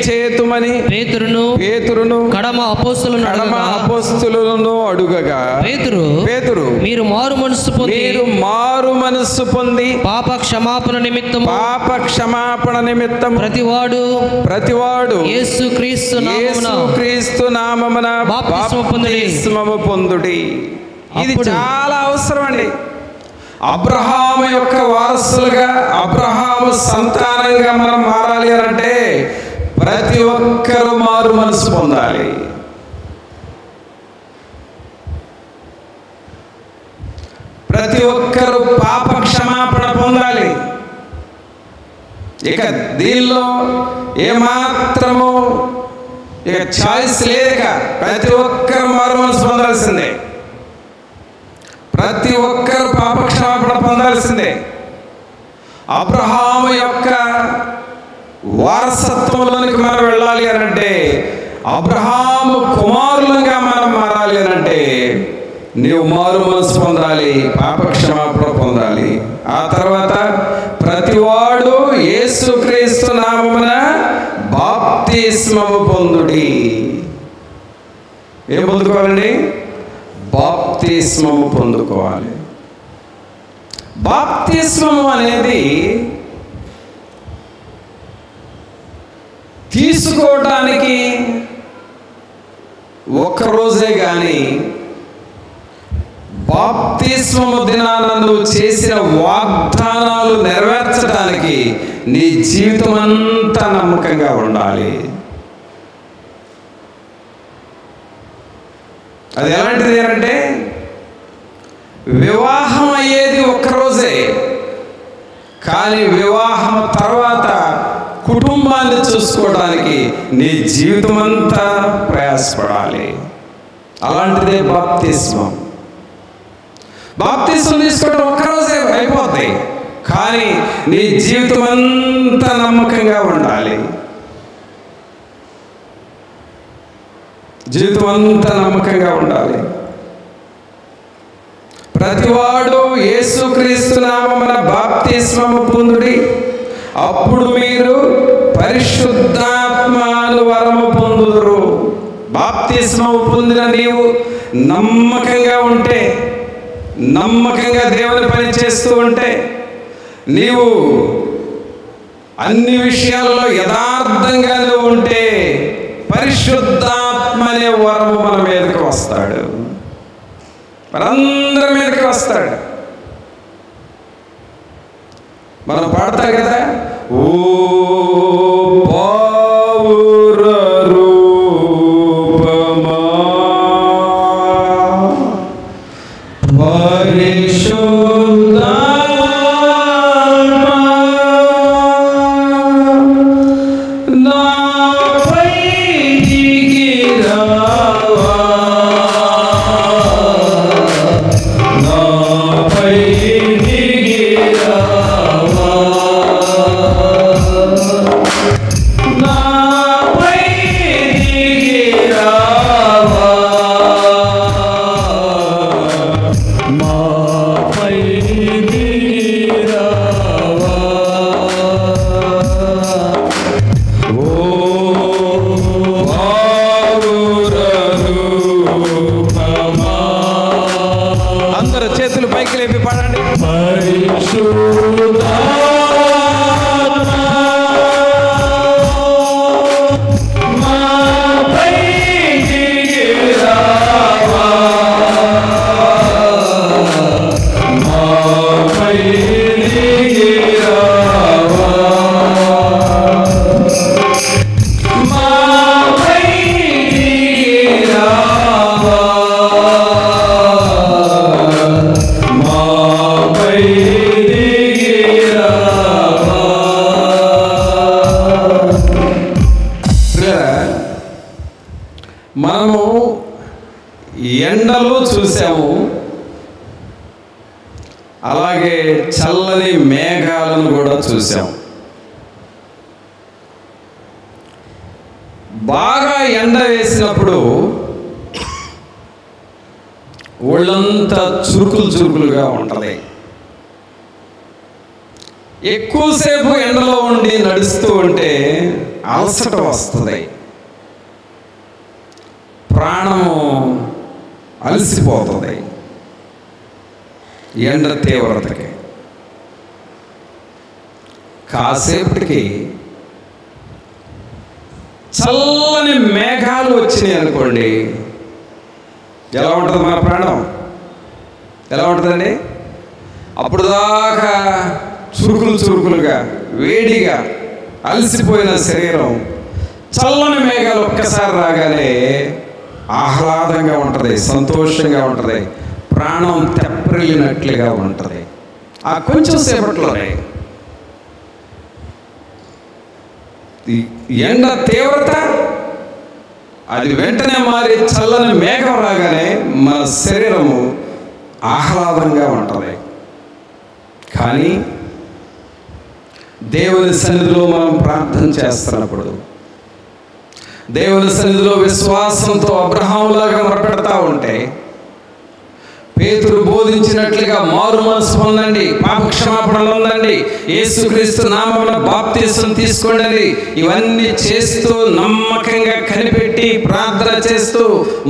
[SPEAKER 2] చేతుమని పేతురును కడమ అపోస్తలులను అడుగగా పేతురు మీరు మారు మనస్సు పొంది పాప క్షమాపణ నిమిత్తం ప్రతివాడు యేసుక్రీస్తు నామమున బాప్తిస్మము పొందుడి. ఇది చాలా అవసరం అండి. అబ్రహాము యొక్క వారసులుగా, అబ్రహాము సంతానంగా మనం మారాలి అంటే ప్రతి ఒక్కరూ మారు మనసు పొందాలి. ప్రతి ఒక్కరూ పాప క్షమాపణ పొందాలి. ఇక దీనిలో ఏమాత్రము ఇక చాయిస్ లేక ప్రతి ఒక్కరు మారు మనసు పొందాల్సిందే. ప్రతి ఒక్కరు పాప క్షమాపణ అబ్రహాము యొక్క వారసత్వంలోనికి మనం వెళ్ళాలి అనంటే, అబ్రహాము కుమారులుగా మనం మారాలి అనంటే నీవు మారు మనసు పొందాలి, పాపక్షమాపణ పొందాలి. ఆ తర్వాత ప్రతివాడు యేసుక్రీస్తు నామమున బాప్తిస్మము పొందుడి. ఏం పొందుకోవాలండి? బాప్తిస్మము పొందుకోవాలి. బాప్తిస్మము అనేది తీసుకోవడానికి ఒక్కరోజే కానీ బాప్తిస్మము దినాన నువ్వు చేసిన వాగ్దానాలు నెరవేర్చడానికి నీ జీవితం అంతా నమ్మకంగా ఉండాలి. అది ఎలాంటిది అంటే, వివాహం అయ్యేది ఒక్కరోజే, కానీ వివాహం తర్వాత కుటుంబాన్ని చూసుకోవడానికి నీ జీవితం అంతా ప్రయాసపడాలి. అలాంటిదే బాప్తిస్మం. బాప్తిస్మం తీసుకోవడం ఒక్కరోజే అయిపోతాయి, కానీ నీ జీవితం అంతా నమ్మకంగా ఉండాలి. జీవితం అంతా నమ్మకంగా ఉండాలి. ప్రతివాడు యేసుక్రీస్తు నామమున బాప్తిస్మము పొందుడి, అప్పుడు మీరు పరిశుద్ధాత్మను వరము పొందుదురు. బాప్తిస్మము పొందిన నీవు నమ్మకంగా ఉంటే, నమ్మకంగా దేవుని పని చేస్తూ ఉంటే, నీవు అన్ని విషయాల్లో యథార్థంగా నువ్వు ఉంటే పరిశుద్ధాత్మ అనే వరము మన మీదకి వస్తాడు, మనందరి మీదకి వస్తాడు. మనం పాడతాం కదా, ఓ పౌర రూపమా మనము ఎండలు చూసాము, అలాగే చల్లని మేఘాలను కూడా చూసాము. బాగా ఎండ వేసినప్పుడు ఒళ్ళంతా చురుకులు చురుకులుగా ఉంటుంది. ఎక్కువసేపు ఎండలో ఉండి నడుస్తూ ఉంటే అలసట వస్తుంది, ప్రాణము అలసిపోతుంది ఎండ తీవ్రతకి. కాసేపటికి చల్లని మేఘాలు వచ్చినాయి అనుకోండి, ఎలా ఉంటుంది మన ప్రాణం? ఎలా ఉంటుందండి? అప్పుడు దాకా చురుకులు చురుకులుగా వేడిగా అలసిపోయిన శరీరం చల్లని మేఘాలు ఒక్కసారి రాగానే ఆహ్లాదంగా ఉంటుంది, సంతోషంగా ఉంటుంది, ప్రాణం తెప్పరిల్లినట్లుగా ఉంటుంది. ఆ కొంచెం సేపట్లోనే ఎండ తీవ్రత అది వెంటనే మారి చల్లని మేఘం రాగానే మన శరీరము ఆహ్లాదంగా ఉంటుంది. కానీ
[SPEAKER 1] దేవుని సన్నిధిలో మనం ప్రార్థన చేస్తున్నప్పుడు, దేవుని సన్నిధిలో విశ్వాసంతో అబ్రహాములాగా మొరపెడతా ఉంటే, పేతురు బోధించినట్లుగా మారు మనసు పొందండి, పాప క్షమాపణ పొందండి, యేసుక్రీస్తు నామమున బాప్తిసం తీసుకోండి, ఇవన్నీ చేస్తూ నమ్మకంగా కనిపెట్టి ప్రార్థన చేస్తూ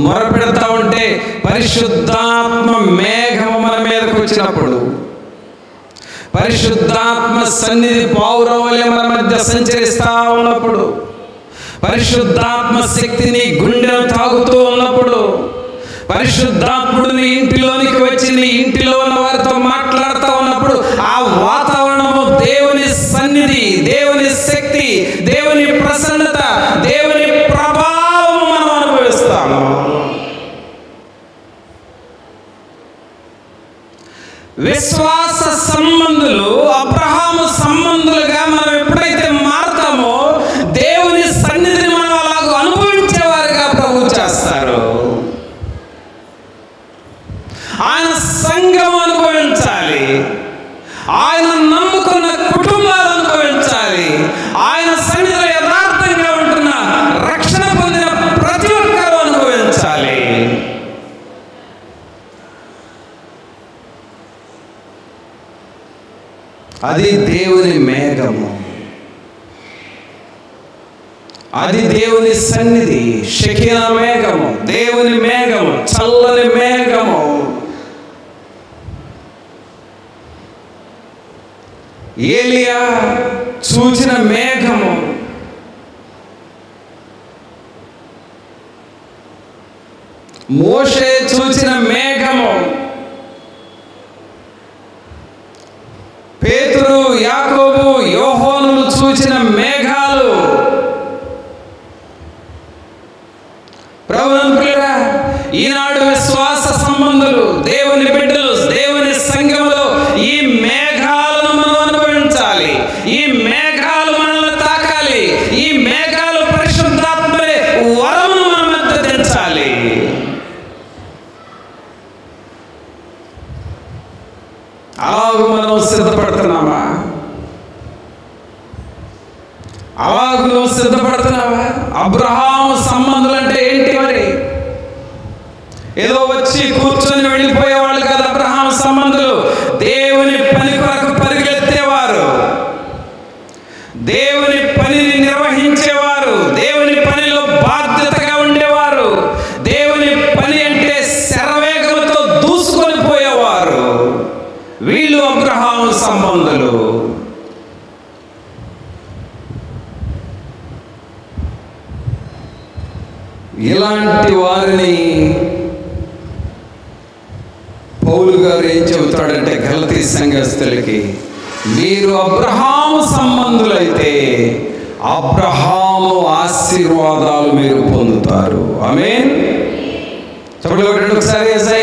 [SPEAKER 1] మొరపెడతా ఉంటే పరిశుద్ధాత్మ మేఘము మన మీదకు వచ్చినప్పుడు, పరిశుద్ధాత్మ సన్నిధి పావురవలే మన మధ్య సంచరిస్తూ ఉన్నప్పుడు, పరిశుద్ధాత్మ శక్తిని గుండెను తాగుతూ ఉన్నప్పుడు, పరిశుద్ధాత్ముడు నీ ఇంటిలోనికి వచ్చి నీ ఇంటిలో ఉన్న వారితో మాట్లాడుతూ ఉన్నప్పుడు, ఆ వాతావరణము దేవుని సన్నిధి, దేవుని శక్తి, దేవుని ప్రసన్నత, దేవుని ప్రభావం మనం అనుభవిస్తాము. విశ్వాస సంబంధులు అబ్రహాము సంబంధులుగా మనం ఎప్పుడైతే మారుతామో దేవుని సన్నిధిని మనం అలాగ అనుభవించేవారుగా ప్రభు చేస్తారు. ఆయన సంఘం అనుభవించాలి, ఆయన నమ్ముకున్న కుటుంబాలు అనుభవించాలి, ఆయన సన్నిధిలో యథార్థంగా ఉంటున్న రక్షణ పొందిన ప్రతి ఒక్కరూ అనుభవించాలి. అది దేవుని మేఘము, అది దేవుని సన్నిధి, షకినా మేఘము, దేవుని మేఘము, చల్లని మేఘము. ఏలియా చూచిన మేఘము, మోషే చూచిన మేఘము, పేతురు, యాకోబు, యోహానులు చూచిన మేఘాలు. ప్రభువురా, ఈనాడు విశ్వాస సంబంధులు, దేవుని బిడ్డలు, దేవుని సంఘములో ఈ మేఘాలను మనం అనుభవించాలి. ఈ మేఘాలు మనల్ని తాకాలి. ఈ మేఘాలు పరిశుద్ధాత్మలే వరమును మన మధ్య తెంచాలి. అలాగూ మనం సిద్ధపడుతున్నామా? అలాగూ నువ్వు సిద్ధపడుతున్నావా? అబ్రహాము సంబంధులు అంటే ఏంటి? మరి ఏదో వచ్చి కూర్చొని వెళ్ళిపోయేవాళ్ళు కదా అబ్రహాము సంబంధులు. దేవుని పని కొరకు పరిగెత్తేవారు, దేవుని పనిని నిర్వహించేవారు, దేవుని పనిలో బాధ్యతగా ఉండేవారు, దేవుని పని అంటే శరవేగంతో దూసుకొని పోయేవారు. వీళ్ళు అబ్రహాము సంబంధులు. ఇలాంటి వారిని పౌలు గారు ఏం చెబుతాడంటే గలతీ సంఘస్థులకి, మీరు అబ్రహాము సంబంధులైతే అబ్రహాము ఆశీర్వాదాలు మీరు పొందుతారు. ఆమేన్. చెప్పండి ఒకసారి.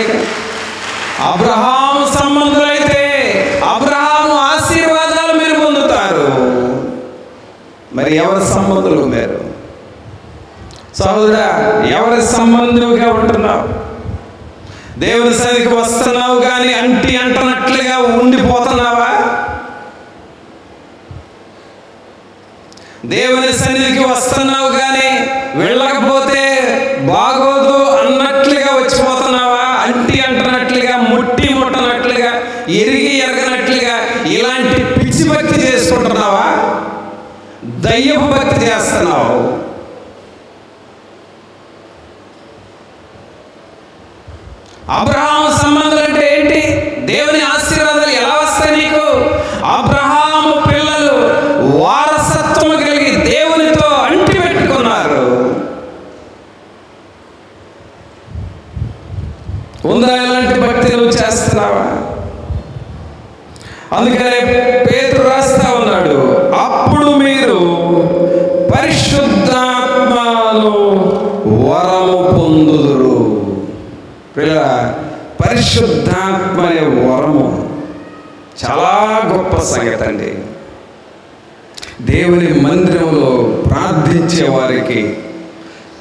[SPEAKER 1] అబ్రహాము సంబంధులైతే అబ్రహాము ఆశీర్వాదాలు మీరు పొందుతారు. మరి ఎవరి సంబంధులు మీరు? సహోదరా, ఎవరి సంబంధులుగా ఉంటున్నావు? దేవుని సన్నిధికి వస్తున్నావు కానీ అంటనట్లుగా ఉండిపోతున్నావా? దేవుని సన్నిధికి వస్తున్నావు కానీ వెళ్ళకపోతే బాగోదు అన్నట్లుగా వచ్చిపోతున్నావా? అంటనట్లుగా, ముట్టనట్లుగా, ఎరగనట్లుగా ఇలాంటి పిచ్చి భక్తి చేసుకుంటున్నావా? దయ్యపు భక్తి చేస్తున్నావు. అబ్రహాము సంబంధాలు అంటే ఏంటి? దేవుని ఆశీర్వాదాలు ఎలా వస్తాయి నీకు? అబ్రహాము పిల్లలు వారసత్వం కలిగి దేవునితో అంటి పెట్టుకున్నారు. ఉందా ఇలాంటి భక్తి నువ్వు చేస్తున్నావా? అందుకనే పేతురు రాస్తా ఉన్నాడు, అప్పుడు మీరు పరిశుద్ధాత్మను వరము పొందుదురు. పరిశుద్ధాత్మ అనే వరము చాలా గొప్ప సంగతి అండి. దేవుని మందిరంలో ప్రార్థించే వారికి,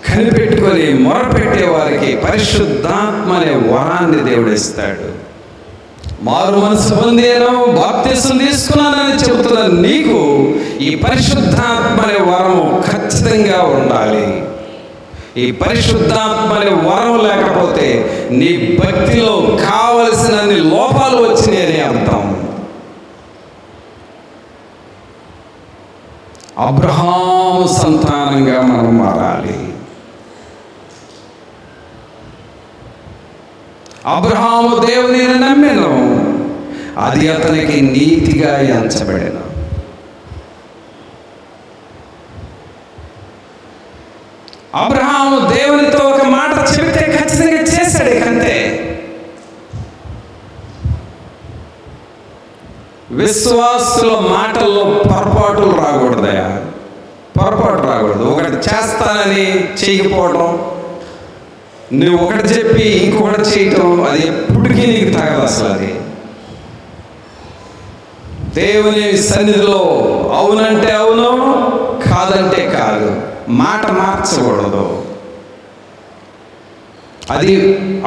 [SPEAKER 1] కనిపెట్టుకొని మొరపెట్టే వారికి పరిశుద్ధాత్మ అనే వరాన్ని దేవుడు ఇస్తాడు. మారు మనసు పొందాను, బాప్తిసం తీసుకున్నానని చెబుతున్న నీకు ఈ పరిశుద్ధాత్మ అనే వరము ఖచ్చితంగా ఉండాలి. ఈ పరిశుద్ధాత్మ అనే వరం లేకపోతే నీ భక్తిలో కావలసినన్ని లోపాలు వచ్చినాయని అర్థం. అబ్రహాము సంతానంగా మనం మారాలి. అబ్రహాము దేవునిని నమ్మెను, అది అతనికి నీతిగా ఎంచబడెను. అబ్రహాము దేవునితో ఒక మాట చెబితే ఖచ్చితంగా చేశాడు. అంతే. విశ్వాసుల మాటల్లో పొరపాటులు రాకూడదయా, పొరపాటు రాకూడదు. ఒకటి చేస్తానని చేయకపోవడం, నువ్వు ఒకటి చెప్పి ఇంకొకటి చేయటం, అది ఎప్పటికీ నీకు తగదు. అసలు అది దేవుని సన్నిధిలో అవునంటే అవును, కాదంటే కాదు, మాట మార్చకూడదు. అది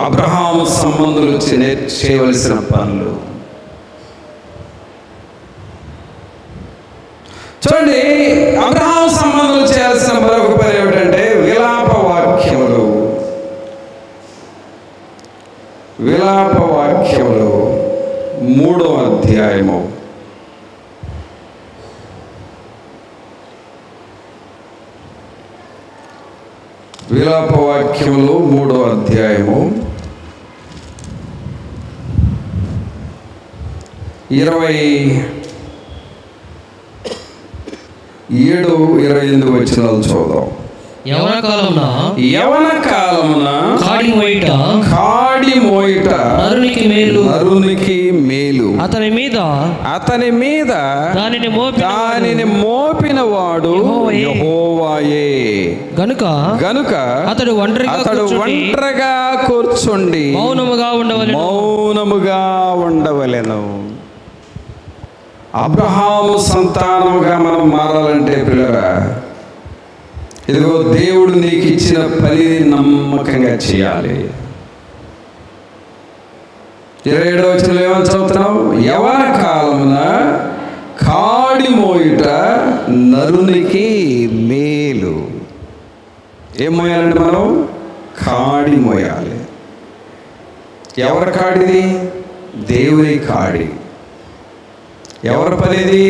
[SPEAKER 1] అబ్రహాము సంబంధులు చేయవలసిన పనులు. చూడండి, అబ్రహాము సంబంధులు చేయాల్సిన మరొక పని ఏమిటంటే విలాప వాక్యములు. విలాప వాక్యములు 3వ అధ్యాయము. విలాప వాక్యములు 3వ అధ్యాయము 27-28 వచనాలు చూద్దాం.
[SPEAKER 3] యవన కాలమున కాడి మోయిట నరునికి మేలు, అతని మీద దానిని మోపిన వాడు యెహోవాయే. గనుక అతడు ఒంటరిగా కూర్చుండి మౌనముగా ఉండవలెను. అబ్రహాము సంతానముగా మనం మారాలంటే పిల్లరా, ఇదిగో దేవుడు నీకు ఇచ్చిన పని నమ్మకంగా చేయాలి. 27వ వచనంలో ఏమని చదువుతున్నావు? యవన కాలమున కాడి మోయుట నరునికి మేలు. ఏం మోయాలంటే మనం కాడి మోయాలి. ఎవరి కాడిది? దేవుని కాడి. ఎవరి పనిది?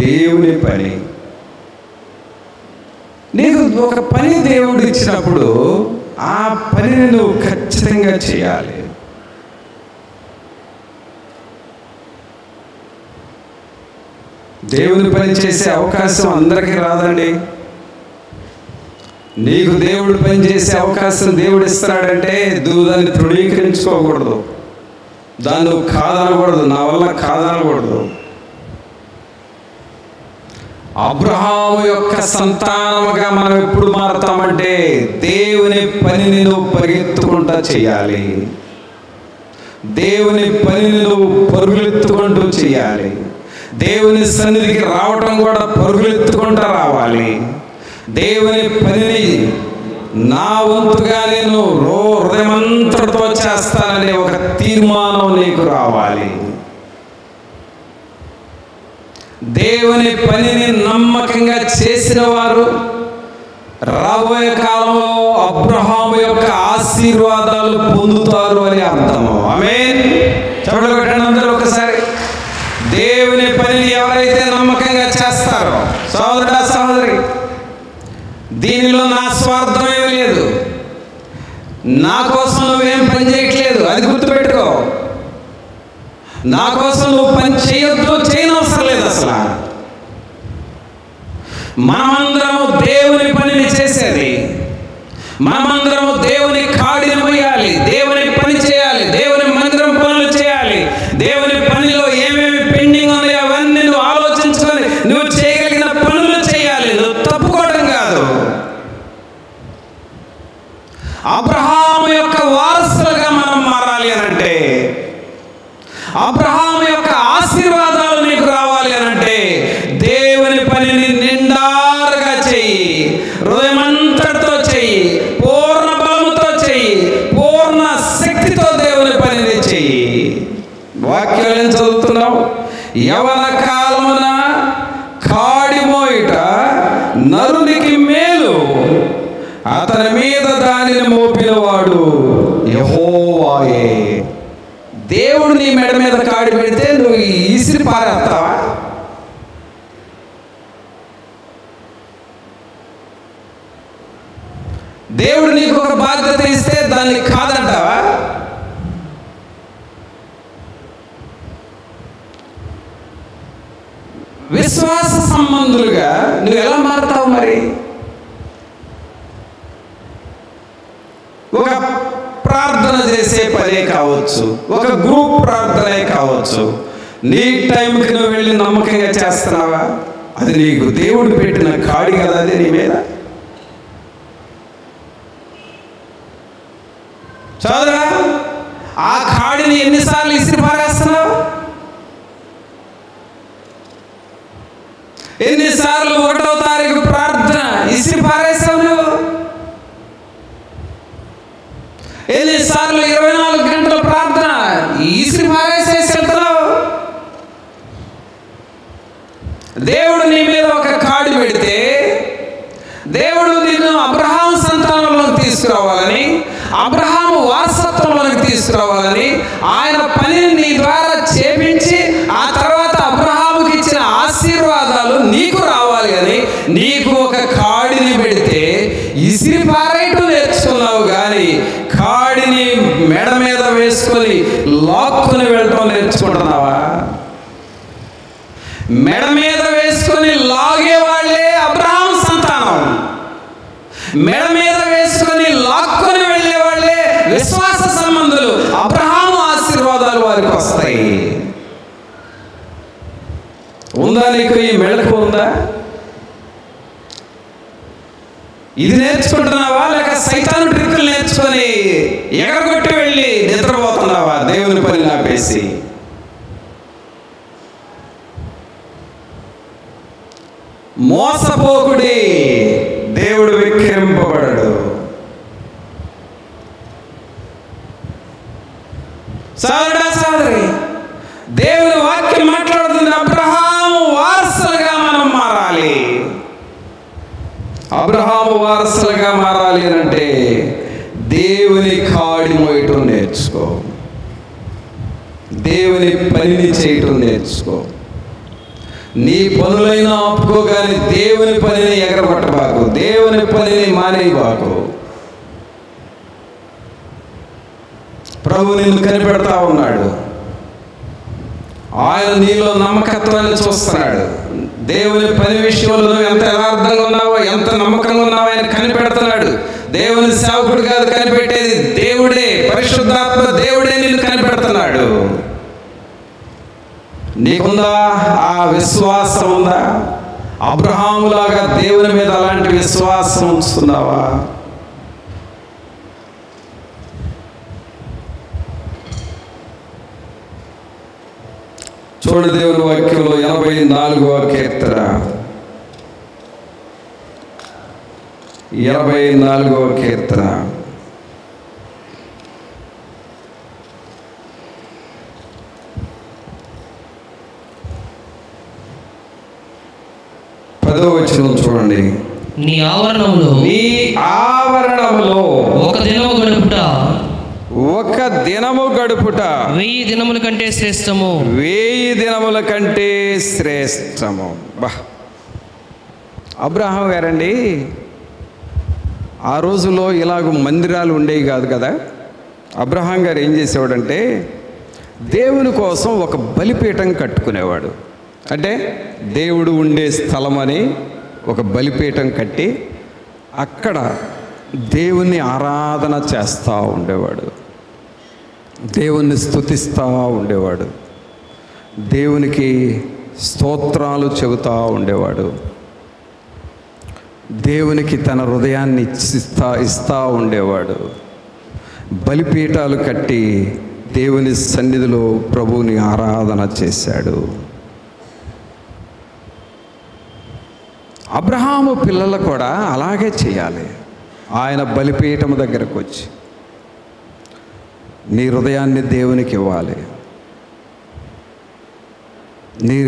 [SPEAKER 3] దేవుని పని. నీకు ఒక పని దేవుడు ఇచ్చినప్పుడు ఆ పనిని నువ్వు ఖచ్చితంగా చేయాలి. దేవుని పని చేసే అవకాశం అందరికీ రాదండి. నీకు దేవుడు పని చేసే అవకాశం దేవుడు ఇస్తున్నాడంటే నువ్వు దాన్ని తృణీకరించుకోకూడదు, దాన్ని నువ్వు కాదనకూడదు, నా వల్ల కాదనకూడదు. అబ్రహాము యొక్క సంతానముగా మనం ఎప్పుడు మారుతామంటే దేవుని పనిని నువ్వు పరిగెత్తుకుంటా చేయాలి. దేవుని పనిని నువ్వు పరుగులెత్తుకుంటూ చేయాలి. దేవుని సన్నిధికి రావటం కూడా పరుగులెత్తుకుంటూ రావాలి. దేవుని పనిని నా వంతుగా నేను హృదయమంతటితో చేస్తాననే ఒక తీర్మానం నీకు రావాలి. దేవుని పనిని నమ్మకంగా చేసిన వారు రాబోయే కాలంలో అబ్రహాము యొక్క ఆశీర్వాదాలు పొందుతారు అని అర్థము. ఆమేన్. చప్పట్లు కొట్టండి అందరూ ఒకసారి. దేవుని పనిని ఎవరైతే నమ్మకంగా చేస్తారో, సోదరుడా సహోదరి, దీనిలో నా స్వార్థం ఏమీ లేదు, నా కోసం నువ్వేం పని చేయట్లేదు, అది గుర్తుపెట్టుకో. నా కోసం నువ్వు పని చేయొద్దు, చేయనవసరం లేదు. అసలు మనమందరము దేవుని పనిని చేసేది, మనమందరము దేవుని కాడిని మొయ్యాలి, దేవుని పని చేయాలి, దేవుని మందిరం పనులు చేయాలి. దేవుని పనిలో ఏమేమి పెండింగ్ ఉన్నాయో అవన్నీ నువ్వు ఆలోచించుకొని నువ్వు చేయగలిగిన పనులు చేయాలి, నువ్వు తప్పుకోవడం కాదు. అబ్రహాము యొక్క వారసులుగా మనం మారాలి అనంటే, అబ్రహాము యొక్క ఆశీర్వాదాలు నీకు రావాలి అనంటే దేవుని పనిని నిండారుగా చెయ్యి, హృదయమంతటితో చెయ్యి, పూర్ణ బలముతో చెయ్యి, పూర్ణ శక్తితో దేవుని పనిని చెయ్యి. వాక్యం యవన కాలమున కాడి మోయుట నరునికి మేలు, అతని మీద దానిని మోపినవాడు యెహోవాయే. దేవుడు నీ మెడ మీద కాడి పెడితే నువ్వు ఈసిరి పారేస్తావా? దేవుడు నీకు ఒక బాధ్యత ఇస్తే దాన్ని కాదంటావా? విశ్వాస సంబంధులుగా నువ్వు ఎలా మారుతావు? మరి ఒక ప్రార్థన చేసే పనే కావచ్చు, ఒక గ్రూప్ ప్రార్థనే కావచ్చు, నీ టైంకి నువ్వు వెళ్ళి నమ్మకంగా చేస్తున్నావా? అది నీకు దేవుడు పెట్టిన కాడి కదా, అది నీ మీద. చదువురా, ఆ కాడిని ఎన్నిసార్లు ఇసిరి పారేస్తున్నావు? ఎన్నిసార్లు 1వ తారీఖు ప్రార్థన ఇసిరి పారేసావు నువ్వు? ఎన్నిసార్లు 24 గంటల ప్రార్థన ఇసిరి పారేసేసి వెళ్తున్నావు? దేవుడు నీ మీద ఒక కాడి పెడితే, దేవుడు నిన్ను అబ్రహాము సంతానంలోకి తీసుకురావాలని, అబ్రహాము వారసత్వంలోకి తీసుకురావాలని, ఆయన పనిని నీ ద్వారా చేపించి ఆ తర్వాత అబ్రహాముకి ఇచ్చిన ఆశీర్వాదాలు నీకు రావాలి అని నీకు ఒక కాడిని పెడితే ఇసిరి పారేయటం నేర్చుకున్నావు, కానీ కాడిని మెడ మీద వేసుకొని లాక్కుని వెళ్ళటం నేర్చుకుంటున్నావా? మెడ మీద వేసుకొని లాగే వాళ్ళే అబ్రహాము సంతానం, మెడ మీద వేసుకొని లాక్కొని వెళ్ళే వాళ్ళే విశ్వాస సంబంధులు. అబ్రహాము ఆశీర్వాదాలు వారికి వస్తాయి. ఉందా నీకు ఈ మెడకు? ఉందా? ఇది నేర్చుకుంటున్నావా, లేక సైతాను ట్రిక్కులు నేర్చుకొని ఎగరగొట్టి వెళ్ళి నిద్రపోతున్నావా దేవుని పని ఆపేసి? మోసపోకుడి, దేవుడు వెక్కిరింపబడడు. సోదరుడా సోదరి, దేవుని వాక్యం మాట్లాడుతుంది, అబ్రహాము వారసులుగా మనం మారాలి. అబ్రహాము వారసులుగా మారాలి అంటే దేవుని కాడి మోయటం నేర్చుకో, దేవుని పనిని చేయటం నేర్చుకో. నీ పనులైనా ఆపుకో, కానీ దేవుని పనిని ఎగరగొట్టబాకు, దేవుని పనిని మానేయబాకు. ప్రభు నిన్ను కనిపెడతా ఉన్నాడు, ఆయన నీలో నమ్మకత్వాన్ని చూస్తున్నాడు. దేవుని పని విషయంలో నువ్వు ఎంత యథార్థంగా ఉన్నావో, ఎంత నమ్మకంగా ఉన్నావో ఆయన కనిపెడుతున్నాడు. దేవుని సేవకుడు కాదు కనిపెట్టేది, దేవుడే, పరిశుద్ధాత్మ దేవుడే నిన్ను కనిపెడుతున్నాడు. నీకుందా ఆ విశ్వాసం? ఉందా? అబ్రహాములాగా దేవుని మీద అలాంటి విశ్వాసం ఉంచుతున్నావా? చూడు దేవుని వాక్యంలో 84వ కీర్తన, 84వ కీర్తన 10వ వచనం చూడండి.
[SPEAKER 4] నీ ఆవరణంలో ఒక దినము గడుపుట,
[SPEAKER 1] ఒక దినము గడుపుట
[SPEAKER 4] 1000 దినముల కంటే శ్రేష్టము.
[SPEAKER 1] 1000 దినముల కంటే శ్రేష్టము. బా, అబ్రహాం గారండి, ఆ రోజుల్లో ఇలాగ మందిరాలు ఉండేవి కాదు కదా. అబ్రహాం గారు ఏం చేసేవాడంటే దేవుని కోసం ఒక బలిపీఠం కట్టుకునేవాడు. అంటే దేవుడు ఉండే స్థలం అని ఒక బలిపీఠం కట్టి అక్కడ దేవుణ్ణి ఆరాధన చేస్తూ ఉండేవాడు, దేవుణ్ణి స్తుతిస్తూ ఉండేవాడు, దేవునికి స్తోత్రాలు చెబుతూ ఉండేవాడు, దేవునికి తన హృదయాన్ని ఇస్తా ఉండేవాడు. బలిపీఠాలు కట్టి దేవుని సన్నిధిలో ప్రభువుని ఆరాధన చేశాడు. అబ్రహాము పిల్లలు కూడా అలాగే చేయాలి. ఆయన బలిపీఠం దగ్గరకు వచ్చి నీ హృదయాన్ని దేవునికి ఇవ్వాలి. నీ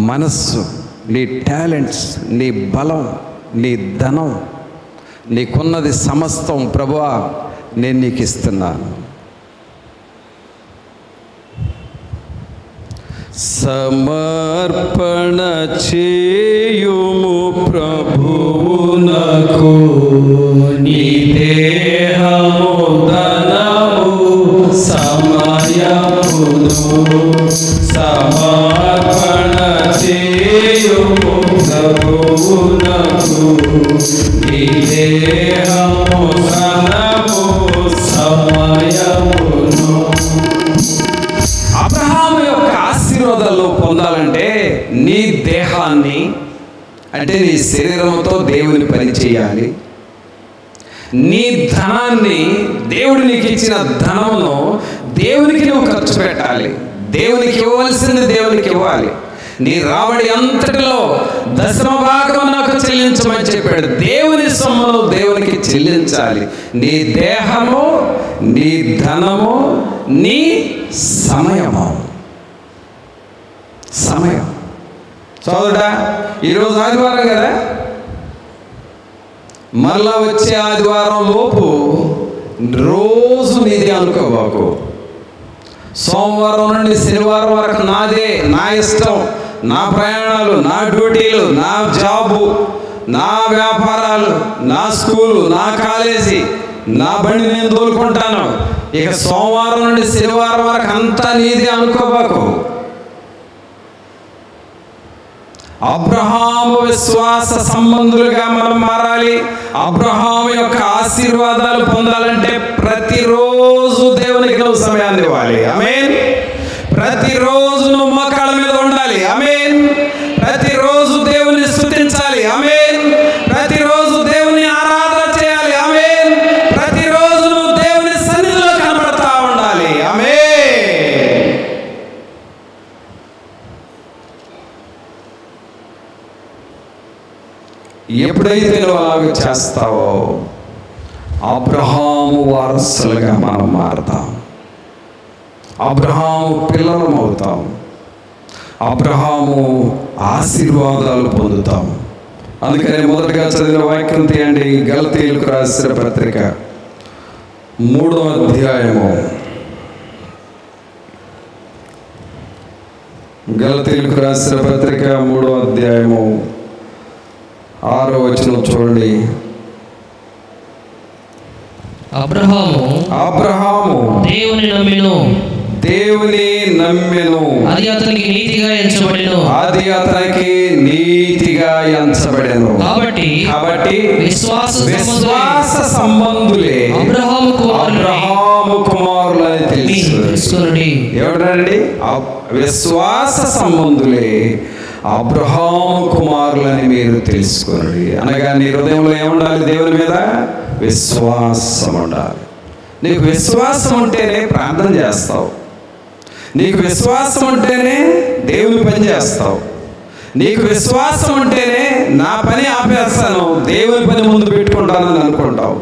[SPEAKER 1] మనస్సు, నీ టాలెంట్స్, నీ బలం, నీ ధనం, నీకున్నది సమస్తం ప్రభువా నేను నీకు ఇస్తున్నాను. సమర్పణ చేయుము ప్రభువునకు నీ దేహము ధనము సమయమును. సమర్పణ చేయుము ప్రభువునకు నీ దేహము ధనము సమయమును. అబ్రహాము యొక్క ఆశీర్వాదాలు పొందాలంటే నీ దేహాన్ని, అంటే నీ శరీరంతో దేవుని పని చేయాలి. నీ ధనాన్ని, దేవుడు నీకు ఇచ్చిన ధనమును దేవునికి నువ్వు ఖర్చు పెట్టాలి. దేవునికి ఇవ్వవలసింది దేవునికి ఇవ్వాలి. నీ రాబడి అంతటిలో దశమ భాగం నాకు చెల్లించమని చెప్పాడు. దేవుని సొమ్మును దేవునికి చెల్లించాలి. నీ దేహము, నీ ధనము, నీ సమయము. సమయం సోదరుడా, ఈరోజు ఆదివారం కదా, మళ్ళా వచ్చే ఆదివారం లోపు రోజు నీది అనుకోబాకు. సోమవారం నుండి శనివారం వరకు నాదే, నా ఇష్టం, నా ప్రయాణాలు, నా డ్యూటీలు, నా జాబు, నా వ్యాపారాలు, నా స్కూలు, నా కాలేజీ, నా బండి నేను తోలుకుంటాను. ఇక సోమవారం నుండి శనివారం వరకు అంతా నీదే అనుకోబాకు. అబ్రహాము విశ్వాస సంబంధులుగా మనం మారాలి. అబ్రహాము యొక్క ఆశీర్వాదాలు పొందాలంటే ప్రతిరోజు దేవునికి నువ్వు సమయాన్ని ఇవ్వాలి. ఆమేన్. ప్రతిరోజు నువ్వు మోకాళ్ళ మీద ఉండాలి. ఆమేన్. ప్రతిరోజు దేవుని స్తుతించాలి. ఆమేన్. ప్రతిరోజు దేవుని ఆరాధన చేయాలి. ఆమేన్. ప్రతిరోజు నువ్వు దేవుని సన్నిధిలో కనబడతా ఉండాలి. ఆమేన్. ఎప్పుడైతే నువ్వు అలాగ చేస్తావో అబ్రహాము వారసులుగా మనం మారుతాం. అబ్రహాము పిల్లలం అవుతాం. అబ్రహాము ఆశీర్వాదాలు పొందుతాం. అందుకని మొదటగా చదివిన వాక్యం తీయండి. గలతీయులకు రాసిన పత్రిక 3వ అధ్యాయము. గలతీయులకు రాసిన పత్రిక 3వ అధ్యాయము 6వ వచనం చూడండి. అబ్రహాము
[SPEAKER 4] దేవుని నమ్మెను, అది అతనికి నీతిగా ఎంచబడెను. కాబట్టి
[SPEAKER 1] విశ్వాస సంబంధులే అబ్రహాము కుమారులని తెలుసుకొనుడి. ఎవరండి? విశ్వాస సంబంధులే అబ్రహాము కుమారులని మీరు తెలుసుకోండి. అనగా నీ హృదయంలో ఏముండాలి? దేవుని మీద విశ్వాసం ఉండాలి. నీకు విశ్వాసం ఉంటేనే ప్రార్థన చేస్తావు. నీకు విశ్వాసం ఉంటేనే దేవుని పని చేస్తావు. నీకు విశ్వాసం ఉంటేనే నా పని ఆపేస్తాను, దేవుని పని ముందు పెట్టుకుంటానని అనుకుంటావు.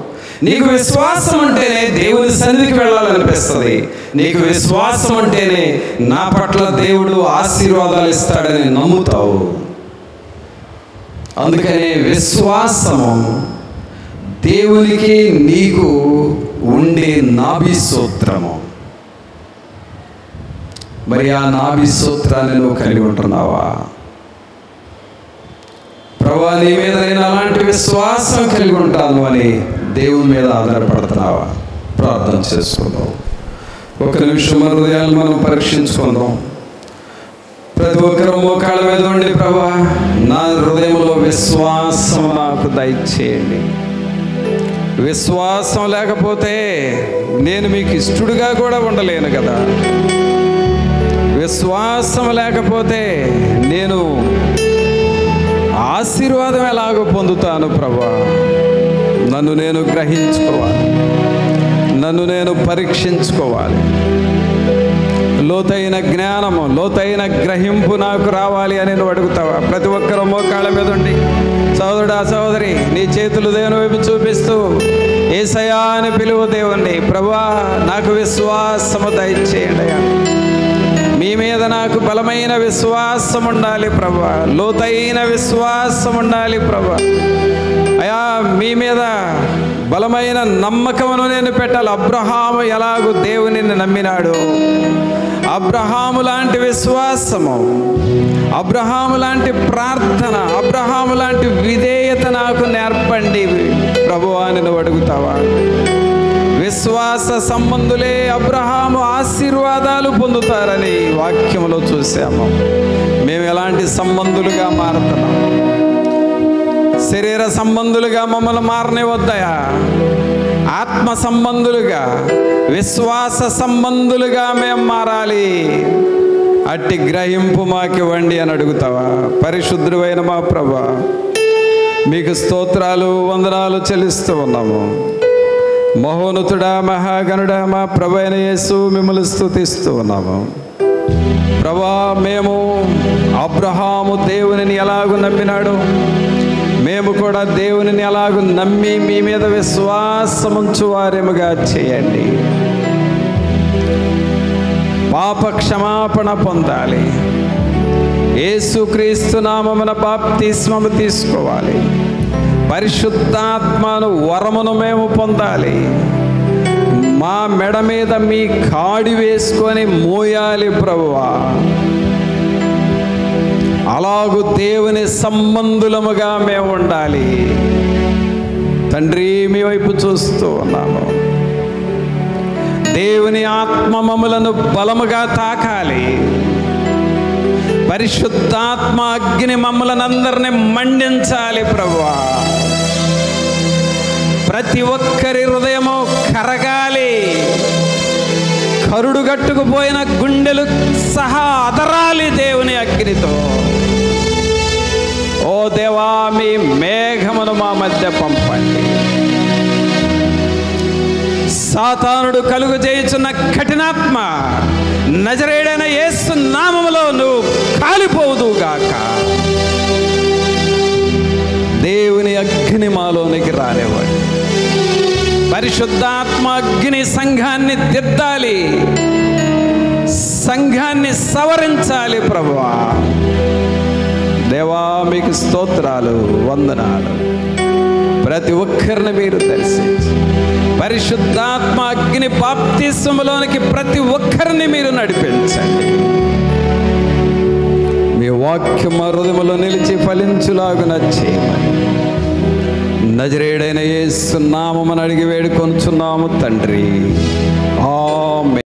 [SPEAKER 1] నీకు విశ్వాసం ఉంటేనే దేవుని సన్నిధికి వెళ్ళాలనిపిస్తుంది. నీకు విశ్వాసం ఉంటేనే నా పట్ల దేవుడు ఆశీర్వాదాలు ఇస్తాడని నమ్ముతావు. అందుకనే విశ్వాసము దేవునికి నీకు ఉండే నాభి సూత్రము. మరి ఆ నాభి సూత్రాన్ని నువ్వు కలిగి ఉంటున్నావా? ప్రభువా, నీ మీద నేను అలాంటి విశ్వాసం కలిగి ఉంటాను అని దేవుని మీద ఆధారపడుతున్నావా? ప్రార్థన చేసుకుందాం. ఒక నిమిషం మన హృదయాలు మనం పరీక్షించుకుందాం. ప్రతి ఒక్కరు మోకాళ్ళ మీద ఉండి, ప్రభువా నా హృదయంలో విశ్వాసం నాకు దయచేయండి. విశ్వాసం లేకపోతే నేను మీకు ఇష్టడుగా కూడా ఉండలేను కదా. విశ్వాసం లేకపోతే నేను ఆశీర్వాదం ఎలాగో పొందుతాను? ప్రభువా, నన్ను నేను గ్రహించుకోవాలి, నన్ను నేను పరీక్షించుకోవాలి. లోతైన జ్ఞానము, లోతైన గ్రహింపు నాకు రావాలి అని నువ్వు అడుగుతావా? ప్రతి ఒక్కరూ మోకాళ్ళ మీద ఉండి, సోదరుడా సోదరి, నీ చేతులు దేవుని వైపు చూపిస్తూ యేసయ్యా అని పిలువు దేవుణ్ణి. ప్రభువా, నాకు విశ్వాసము దయచేయండి. మీ మీద నాకు బలమైన విశ్వాసం ఉండాలి ప్రభా, లోతైన విశ్వాసం ఉండాలి ప్రభా. అయా మీ మీద బలమైన నమ్మకమును నేను పెట్టాలి. అబ్రహాము ఎలాగూ దేవుని నమ్మినాడు, అబ్రహాము లాంటి విశ్వాసము, అబ్రహాము లాంటి ప్రార్థన, అబ్రహాము లాంటి విధేయత నాకు నేర్పండి ప్రభువా అని నువ్వు అడుగుతావా? విశ్వాస సంబంధులే అబ్రహాము ఆశీర్వాదాలు పొందుతారని వాక్యంలో చూసాము. మేము ఎలాంటి సంబంధులుగా మారుతున్నాం? శరీర సంబంధులుగా మమ్మల్ని మారనివద్దయా, ఆత్మ సంబంధులుగా, విశ్వాస సంబంధులుగా మేము మారాలి. అట్టి గ్రహింపు మాకివ్వండి అని అడుగుతావా? పరిశుద్ధుడైన మా ప్రభువా, మీకు స్తోత్రాలు వందనాలు చెల్లిస్తూ ఉన్నాము. మహోన్నతుడా, మహాగణుడా, మా ప్రభు అయిన యేసు మిమ్మల్ని స్తుతిస్తూ ఉన్నాము. ప్రభా, మేము అబ్రహాము దేవునిని ఎలాగూ నమ్మినాడు, మేము కూడా దేవునిని ఎలాగూ నమ్మి మీ మీద విశ్వాసముంచు వారేముగా చేయండి. పాప క్షమాపణ పొందాలి, యేసుక్రీస్తు నామమున బాప్తిస్మము తీసుకోవాలి, పరిశుద్ధాత్మను వరమును మేము పొందాలి, మా మెడ మీద మీ కాడి వేసుకొని మోయాలి ప్రభువా. అలాగూ దేవుని సంబంధులముగా మేము ఉండాలి. తండ్రి, మీ వైపు చూస్తూ ఉన్నాము. దేవుని ఆత్మ మమ్ములను బలముగా తాకాలి. పరిశుద్ధాత్మ అగ్ని మమ్మలను అందరినీ మండించాలి ప్రభువా. ప్రతి ఒక్కరి హృదయము కరగాలి. కరుడు గట్టుకుపోయిన గుండెలు సహా అదరాలి దేవుని అగ్నితో. ఓ దేవా, మీ మేఘమును మా మధ్య పంపండి. సాతానుడు కలుగు చేయుచున్న కఠినాత్మ నజరేయుడైన యేసు నామములో నువ్వు కాలిపోవుదుగాక. దేవుని అగ్ని మాలోనికి రానివ్వండి. పరిశుద్ధాత్మ అగ్ని సంఘాన్ని దిద్దాలి, సంఘాన్ని సవరించాలి ప్రభువా. దేవా, మీకు స్తోత్రాలు వందనాలు. ప్రతి ఒక్కరిని మీరు దర్శించి పరిశుద్ధాత్మ అగ్ని బాప్తిస్మములోనికి ప్రతి ఒక్కరిని మీరు నడిపించండి. మీ వాక్యం మా హృదయములో నిలిచి ఫలించులాగున చేయమని నజరేయుడైన యేసు నామమున అడిగి వేడుకొనుచున్నాము తండ్రి.